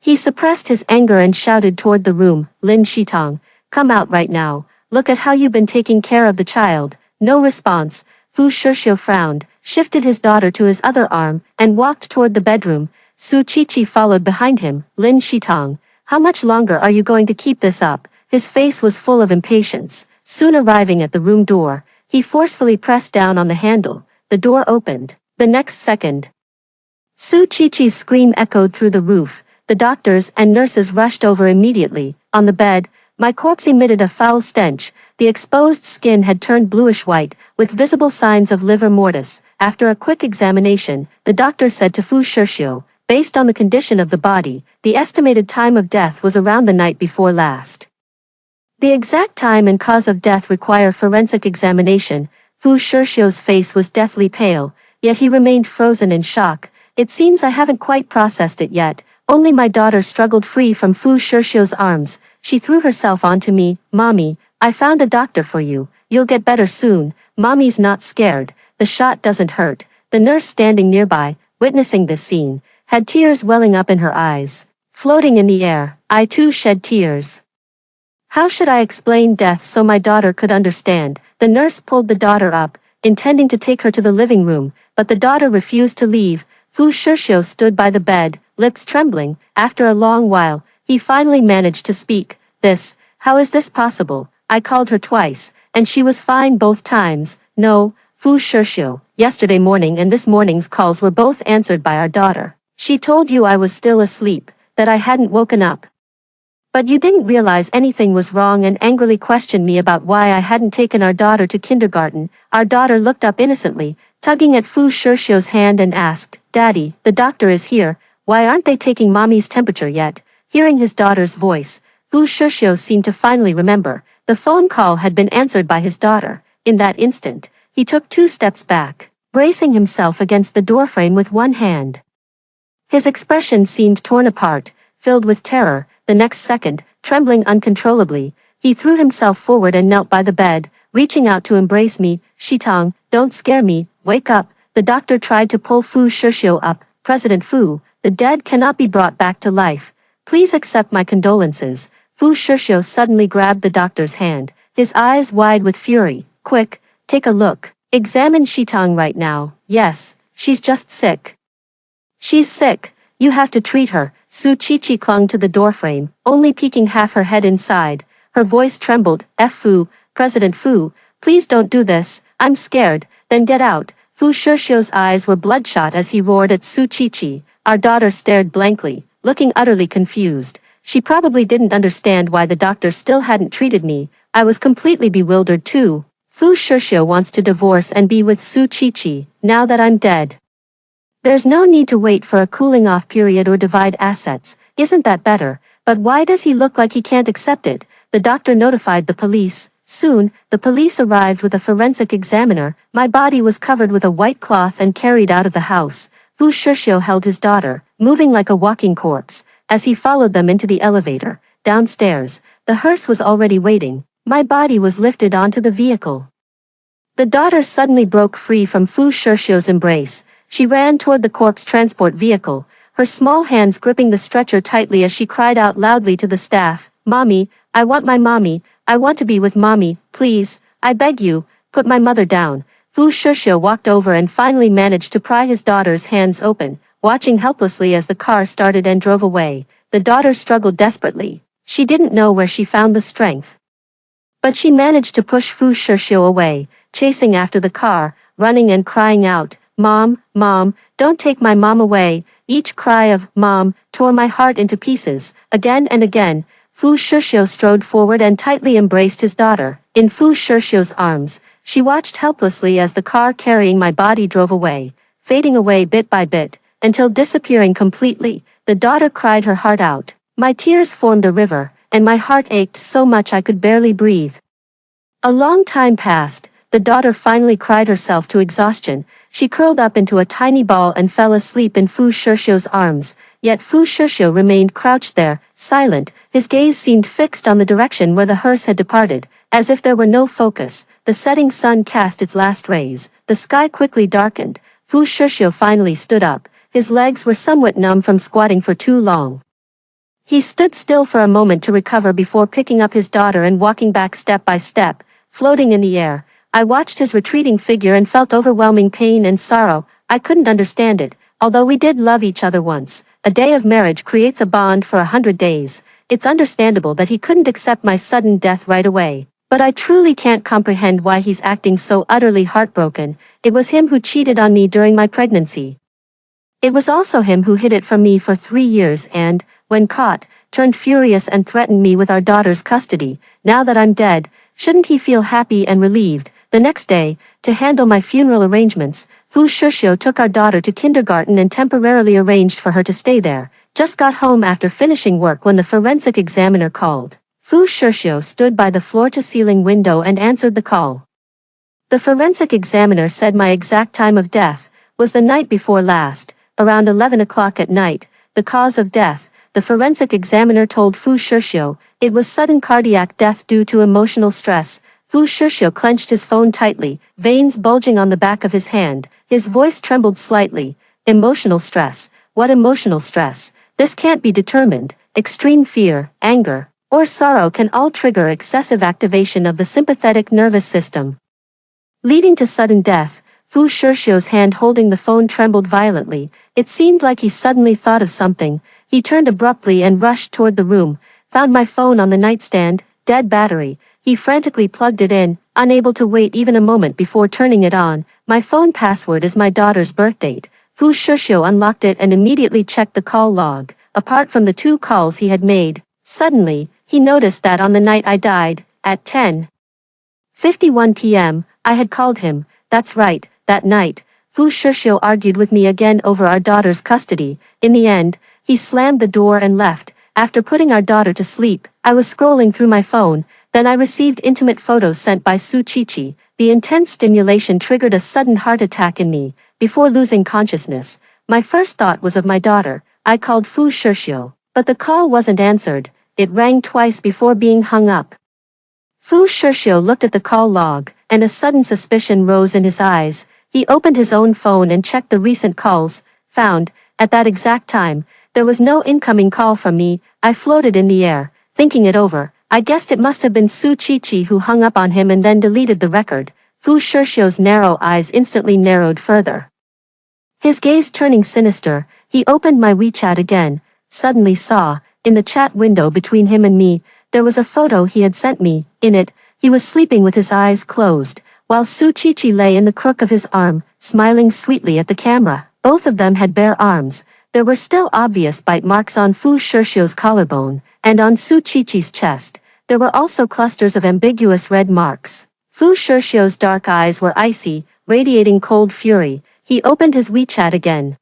he suppressed his anger and shouted toward the room, Lin Shitong, come out right now. Look at how you've been taking care of the child. No response. Fu Shishou frowned, shifted his daughter to his other arm, and walked toward the bedroom. Su Qiqi followed behind him. Lin Shitong, how much longer are you going to keep this up? His face was full of impatience. Soon arriving at the room door, he forcefully pressed down on the handle. The door opened. The next second, Su Qiqi's scream echoed through the roof. The doctors and nurses rushed over immediately. On the bed, my corpse emitted a foul stench. The exposed skin had turned bluish-white, with visible signs of livor mortis. After a quick examination, the doctor said to Fu Shishou, based on the condition of the body, the estimated time of death was around the night before last. The exact time and cause of death require forensic examination. Fu Shishou's face was deathly pale, yet he remained frozen in shock. It seems I haven't quite processed it yet. Only my daughter struggled free from Fu Shishou's arms. She threw herself onto me. Mommy, I found a doctor for you. You'll get better soon. Mommy's not scared. The shot doesn't hurt. The nurse standing nearby, witnessing this scene, had tears welling up in her eyes. Floating in the air, I too shed tears. How should I explain death so my daughter could understand? The nurse pulled the daughter up, intending to take her to the living room, but the daughter refused to leave. Fu Shishou stood by the bed, lips trembling. After a long while, he finally managed to speak. How is this possible? I called her twice, and she was fine both times. No, Fu Shishou, yesterday morning and this morning's calls were both answered by our daughter. She told you I was still asleep, that I hadn't woken up. But you didn't realize anything was wrong and angrily questioned me about why I hadn't taken our daughter to kindergarten. Our daughter looked up innocently, tugging at Fu Shishou's hand and asked, Daddy, the doctor is here. Why aren't they taking Mommy's temperature yet? Hearing his daughter's voice, Fu Shishou seemed to finally remember. The phone call had been answered by his daughter. In that instant, he took 2 steps back, bracing himself against the doorframe with one hand. His expression seemed torn apart, filled with terror. The next second, trembling uncontrollably, he threw himself forward and knelt by the bed, reaching out to embrace me. Shitong, don't scare me, wake up. The doctor tried to pull Fu Shishou up. President Fu, the dead cannot be brought back to life. Please accept my condolences. Fu Shishou suddenly grabbed the doctor's hand, his eyes wide with fury. Quick, take a look. Examine Shitong right now. Yes, she's just sick. She's sick. You have to treat her. Su Qiqi clung to the doorframe, only peeking half her head inside. Her voice trembled. Fu, President Fu, please don't do this. I'm scared. Then get out. Fu Shishou's eyes were bloodshot as he roared at Su Qiqi. Our daughter stared blankly, looking utterly confused. She probably didn't understand why the doctor still hadn't treated me. I was completely bewildered too. Fu Shishio wants to divorce and be with Su Qiqi, now that I'm dead. There's no need to wait for a cooling off period or divide assets, isn't that better? But why does he look like he can't accept it? The doctor notified the police. Soon, the police arrived with a forensic examiner. My body was covered with a white cloth and carried out of the house. Fu Shishio held his daughter, moving like a walking corpse, as he followed them into the elevator. Downstairs, the hearse was already waiting. My body was lifted onto the vehicle. The daughter suddenly broke free from Fu Shishio's embrace. She ran toward the corpse transport vehicle, her small hands gripping the stretcher tightly as she cried out loudly to the staff, "Mommy, I want my mommy, I want to be with mommy, please, I beg you, put my mother down." Fu Shishio walked over and finally managed to pry his daughter's hands open, watching helplessly as the car started and drove away. The daughter struggled desperately. She didn't know where she found the strength. But she managed to push Fu Shishio away, chasing after the car, running and crying out, "Mom, Mom, don't take my mom away." Each cry of "Mom" tore my heart into pieces. Again and again, Fu Shishio strode forward and tightly embraced his daughter. In Fu Shishio's arms, she watched helplessly as the car carrying my body drove away, fading away bit by bit, until disappearing completely. The daughter cried her heart out. My tears formed a river, and my heart ached so much I could barely breathe. A long time passed. The daughter finally cried herself to exhaustion. She curled up into a tiny ball and fell asleep in Fu Shishio's arms. Yet Fu Shishio remained crouched there, silent. His gaze seemed fixed on the direction where the hearse had departed, as if there were no focus. The setting sun cast its last rays. The sky quickly darkened. Fu Shishio finally stood up. His legs were somewhat numb from squatting for too long. He stood still for a moment to recover before picking up his daughter and walking back step by step, floating in the air. I watched his retreating figure and felt overwhelming pain and sorrow. I couldn't understand it. Although we did love each other once, a day of marriage creates a bond for 100 days. It's understandable that he couldn't accept my sudden death right away. But I truly can't comprehend why he's acting so utterly heartbroken. It was him who cheated on me during my pregnancy. It was also him who hid it from me for 3 years and, when caught, turned furious and threatened me with our daughter's custody. Now that I'm dead, shouldn't he feel happy and relieved? The next day, to handle my funeral arrangements, Fu Shishio took our daughter to kindergarten and temporarily arranged for her to stay there. Just got home after finishing work when the forensic examiner called. Fu Shishio stood by the floor-to-ceiling window and answered the call. The forensic examiner said my exact time of death was the night before last, around 11 o'clock at night. The cause of death, the forensic examiner told Fu Shishio, it was sudden cardiac death due to emotional stress. Fu Shishio clenched his phone tightly, veins bulging on the back of his hand. His voice trembled slightly. Emotional stress. What emotional stress? This can't be determined. Extreme fear, anger, or sorrow can all trigger excessive activation of the sympathetic nervous system, leading to sudden death. Fu Shishio's hand holding the phone trembled violently. It seemed like he suddenly thought of something. He turned abruptly and rushed toward the room, found my phone on the nightstand, dead battery. He frantically plugged it in, unable to wait even a moment before turning it on. My phone password is my daughter's birthdate. Fu Shishio unlocked it and immediately checked the call log. Apart from the 2 calls he had made, suddenly, he noticed that on the night I died, at 10:51 p.m., I had called him. That's right, that night. Fu Shishio argued with me again over our daughter's custody. In the end, he slammed the door and left. After putting our daughter to sleep, I was scrolling through my phone. Then I received intimate photos sent by Su Qiqi. The intense stimulation triggered a sudden heart attack in me. Before losing consciousness, my first thought was of my daughter. I called Fu Shishio, but the call wasn't answered. It rang twice before being hung up. Fu Shishio looked at the call log, and a sudden suspicion rose in his eyes. He opened his own phone and checked the recent calls. Found, at that exact time, there was no incoming call from me. I floated in the air, thinking it over. I guessed it must have been Su Qiqi who hung up on him and then deleted the record. Fu Shishio's narrow eyes instantly narrowed further. His gaze turning sinister, he opened my WeChat again, suddenly saw, in the chat window between him and me, there was a photo he had sent me. In it, he was sleeping with his eyes closed, while Su Qiqi lay in the crook of his arm, smiling sweetly at the camera. Both of them had bare arms. There were still obvious bite marks on Fu Shishio's collarbone, and on Su Qiqi's chest. There were also clusters of ambiguous red marks. Fu Shishio's dark eyes were icy, radiating cold fury. He opened his WeChat again.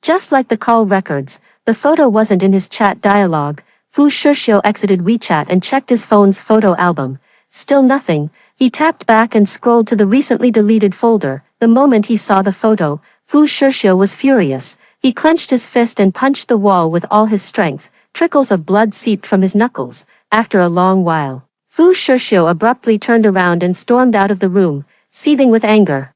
Just like the call records, the photo wasn't in his chat dialogue. Fu Shishio exited WeChat and checked his phone's photo album. Still nothing. He tapped back and scrolled to the recently deleted folder. The moment he saw the photo, Fu Shishio was furious. He clenched his fist and punched the wall with all his strength. Trickles of blood seeped from his knuckles. After a long while, Fu Shishio abruptly turned around and stormed out of the room, seething with anger.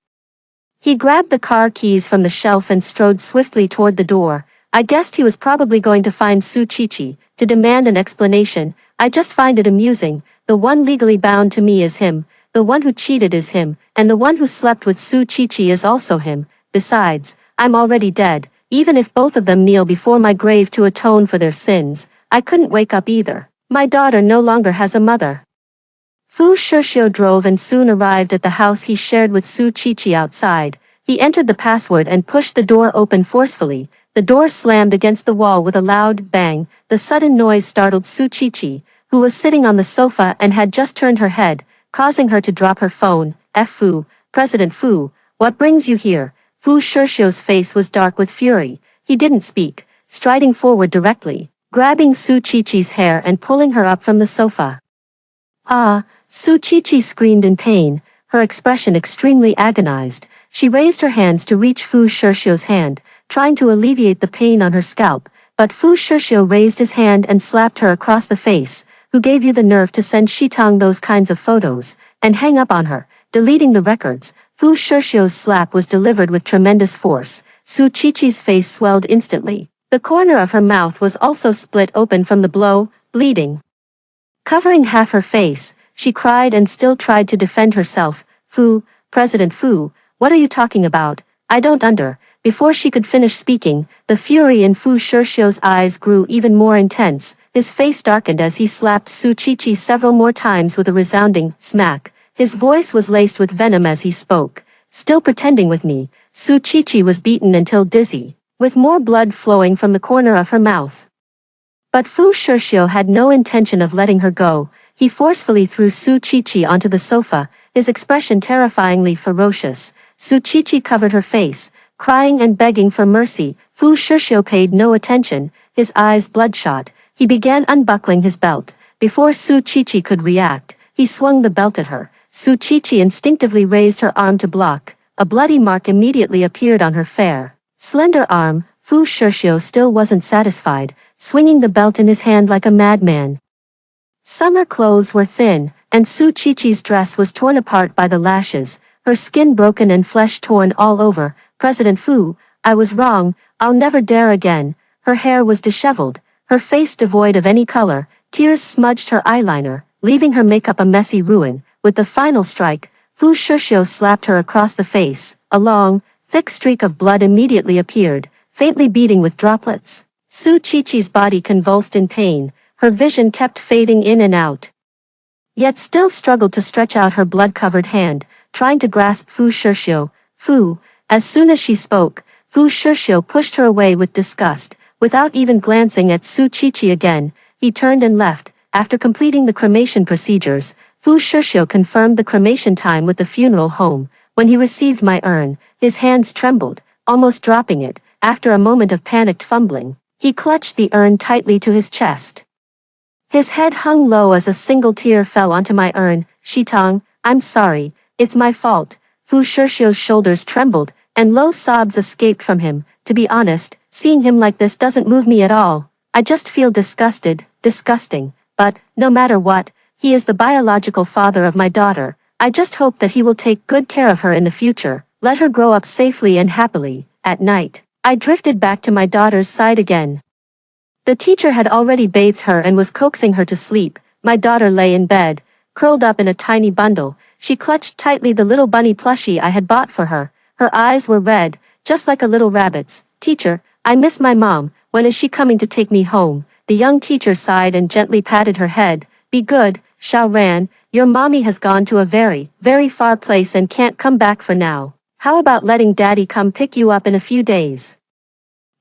He grabbed the car keys from the shelf and strode swiftly toward the door. I guessed he was probably going to find Su Qiqi, to demand an explanation. I just find it amusing. The one legally bound to me is him, the one who cheated is him, and the one who slept with Su Qiqi is also him. Besides, I'm already dead. Even if both of them kneel before my grave to atone for their sins, I couldn't wake up either. My daughter no longer has a mother. Fu Shishio drove and soon arrived at the house he shared with Su Qiqi outside. He entered the password and pushed the door open forcefully. The door slammed against the wall with a loud bang. The sudden noise startled Su Qiqi, who was sitting on the sofa and had just turned her head, causing her to drop her phone. Fu, President Fu, what brings you here? Fu Shishio's face was dark with fury. He didn't speak, striding forward directly, grabbing Su Qiqi's hair and pulling her up from the sofa. Ah! Su Qiqi screamed in pain, her expression extremely agonized. She raised her hands to reach Fu Shishio's hand, trying to alleviate the pain on her scalp, but Fu Shishio raised his hand and slapped her across the face. Who gave you the nerve to send Shitong those kinds of photos, and hang up on her, deleting the records? Fu Shishio's slap was delivered with tremendous force. Su Qiqi's face swelled instantly. The corner of her mouth was also split open from the blow, bleeding. Covering half her face, she cried and still tried to defend herself. Fu, President Fu, what are you talking about? I don't under. Before she could finish speaking, the fury in Fu Shishio's eyes grew even more intense. His face darkened as he slapped Su Qiqi several more times with a resounding smack. His voice was laced with venom as he spoke. Still pretending with me. Su Qiqi was beaten until dizzy, with more blood flowing from the corner of her mouth. But Fu Shishio had no intention of letting her go. He forcefully threw Su Qiqi onto the sofa, his expression terrifyingly ferocious. Su Qiqi covered her face, crying and begging for mercy. Fu Shishio paid no attention, his eyes bloodshot. He began unbuckling his belt. Before Su Qiqi could react, he swung the belt at her. Su Qiqi instinctively raised her arm to block. A bloody mark immediately appeared on her fair, slender arm. Fu Shishio still wasn't satisfied, swinging the belt in his hand like a madman. Summer clothes were thin, and Su Qiqi's dress was torn apart by the lashes, her skin broken and flesh torn all over. President Fu, I was wrong, I'll never dare again. Her hair was disheveled, her face devoid of any color. Tears smudged her eyeliner, leaving her makeup a messy ruin. With the final strike, Fu Shishio slapped her across the face. A long, thick streak of blood immediately appeared, faintly beading with droplets. Su Qiqi's body convulsed in pain, her vision kept fading in and out. Yet still struggled to stretch out her blood-covered hand, trying to grasp Fu Shishio. Fu, as soon as she spoke, Fu Shishio pushed her away with disgust. Without even glancing at Su Qiqi again, he turned and left. After completing the cremation procedures, Fu Shishio confirmed the cremation time with the funeral home. When he received my urn, his hands trembled, almost dropping it. After a moment of panicked fumbling, he clutched the urn tightly to his chest. His head hung low as a single tear fell onto my urn. Shitong, I'm sorry, it's my fault. Fu Shishio's shoulders trembled, and low sobs escaped from him. To be honest, seeing him like this doesn't move me at all. I just feel disgusted, disgusting. But, no matter what, he is the biological father of my daughter. I just hope that he will take good care of her in the future, let her grow up safely and happily. At night, I drifted back to my daughter's side again. The teacher had already bathed her and was coaxing her to sleep. My daughter lay in bed, curled up in a tiny bundle. She clutched tightly the little bunny plushie I had bought for her. Her eyes were red, just like a little rabbit's. Teacher, I miss my mom. When is she coming to take me home? The young teacher sighed and gently patted her head. Be good, Xiao Ran. Your mommy has gone to a very, very far place and can't come back for now. How about letting daddy come pick you up in a few days?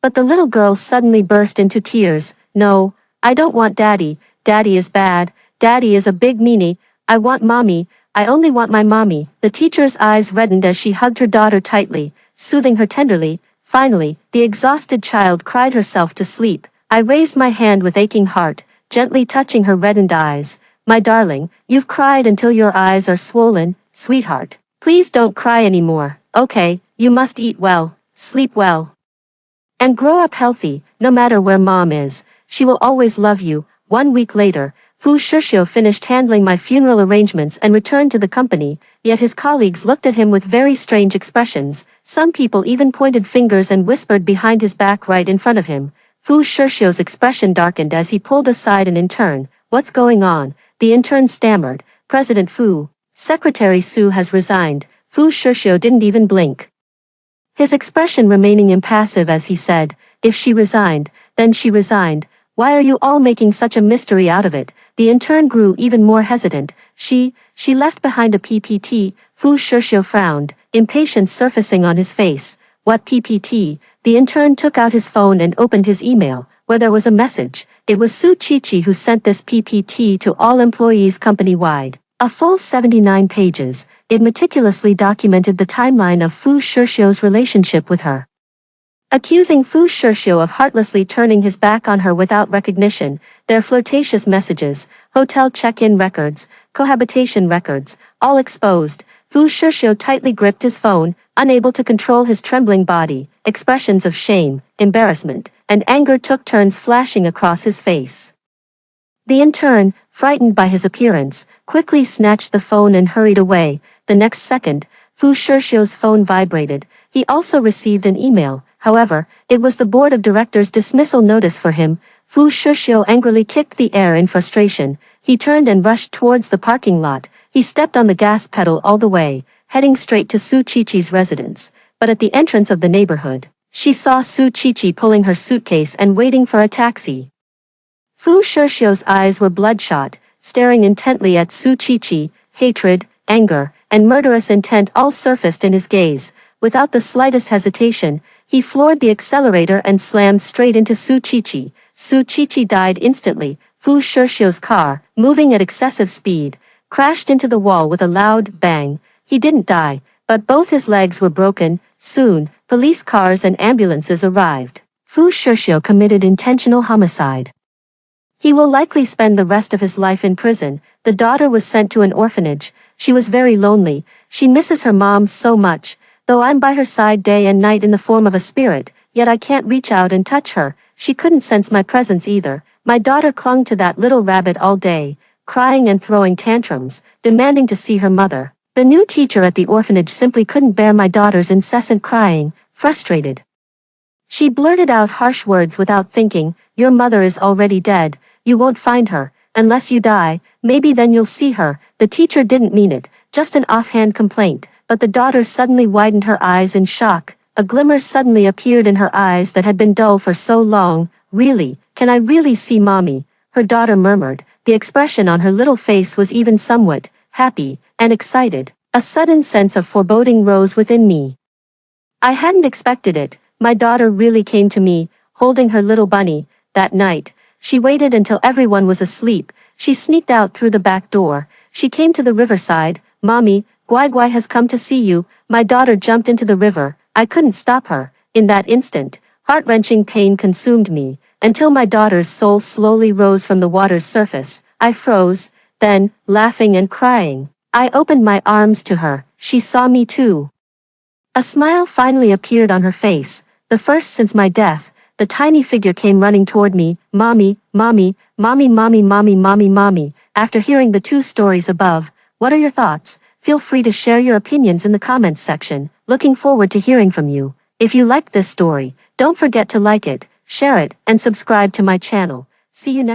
But the little girl suddenly burst into tears. No, I don't want daddy. Daddy is bad. Daddy is a big meanie. I want mommy. I only want my mommy. The teacher's eyes reddened as she hugged her daughter tightly, soothing her tenderly. Finally, the exhausted child cried herself to sleep. I raised my hand with aching heart, gently touching her reddened eyes. My darling, you've cried until your eyes are swollen, sweetheart. Please don't cry anymore, okay? You must eat well, sleep well, and grow up healthy. No matter where mom is, she will always love you. 1 week later, Fu Shishio finished handling my funeral arrangements and returned to the company, yet his colleagues looked at him with very strange expressions. Some people even pointed fingers and whispered behind his back right in front of him. Fu Shishio's expression darkened as he pulled aside an intern. What's going on? The intern stammered. President Fu. Secretary Su has resigned. Fu Shishio didn't even blink, his expression remaining impassive as he said, if she resigned, then she resigned. Why are you all making such a mystery out of it? The intern grew even more hesitant. She left behind a PPT. Fu Shishio frowned, impatience surfacing on his face. What PPT? The intern took out his phone and opened his email, where there was a message. It was Su Chichi who sent this PPT to all employees company-wide. A full 79 pages, it meticulously documented the timeline of Fu Shishio's relationship with her, accusing Fu Shishio of heartlessly turning his back on her without recognition, their flirtatious messages, hotel check-in records, cohabitation records, all exposed. Fu Shishio tightly gripped his phone, unable to control his trembling body. Expressions of shame, embarrassment, and anger took turns flashing across his face. The intern, frightened by his appearance, quickly snatched the phone and hurried away. The next second, Fu Shishio's phone vibrated. He also received an email. However, it was the board of directors' dismissal notice for him. Fu Shishio angrily kicked the air in frustration. He turned and rushed towards the parking lot. He stepped on the gas pedal all the way, heading straight to Su Chichi's residence. But at the entrance of the neighborhood, she saw Su Chichi pulling her suitcase and waiting for a taxi. Fu Shishio's eyes were bloodshot, staring intently at Su Chichi. Hatred, anger, and murderous intent all surfaced in his gaze. Without the slightest hesitation, he floored the accelerator and slammed straight into Su Chichi. Su Chichi died instantly. Fu Shishio's car, moving at excessive speed, crashed into the wall with a loud bang. He didn't die, but both his legs were broken. Soon, police cars and ambulances arrived. Fu Shishio committed intentional homicide. He will likely spend the rest of his life in prison. The daughter was sent to an orphanage. She was very lonely. She misses her mom so much. Though I'm by her side day and night in the form of a spirit, yet I can't reach out and touch her. She couldn't sense my presence either. My daughter clung to that little rabbit all day, crying and throwing tantrums, demanding to see her mother. The new teacher at the orphanage simply couldn't bear my daughter's incessant crying, frustrated. She blurted out harsh words without thinking. Your mother is already dead. You won't find her, unless you die. Maybe then you'll see her. The teacher didn't mean it, just an offhand complaint. But the daughter suddenly widened her eyes in shock. A glimmer suddenly appeared in her eyes that had been dull for so long. Really? Can I really see mommy? Her daughter murmured. The expression on her little face was even somewhat happy and excited. A sudden sense of foreboding rose within me. I hadn't expected it. My daughter really came to me, holding her little bunny. That night, she waited until everyone was asleep. She sneaked out through the back door. She came to the riverside. Mommy, Guai Guai has come to see you. My daughter jumped into the river. I couldn't stop her. In that instant, heart-wrenching pain consumed me, until my daughter's soul slowly rose from the water's surface. I froze. Then, laughing and crying, I opened my arms to her. She saw me too. A smile finally appeared on her face, the first since my death. The tiny figure came running toward me. Mommy, mommy, mommy, mommy, mommy, mommy, mommy. After hearing the two stories above, what are your thoughts? Feel free to share your opinions in the comments section. Looking forward to hearing from you. If you liked this story, don't forget to like it, share it, and subscribe to my channel. See you next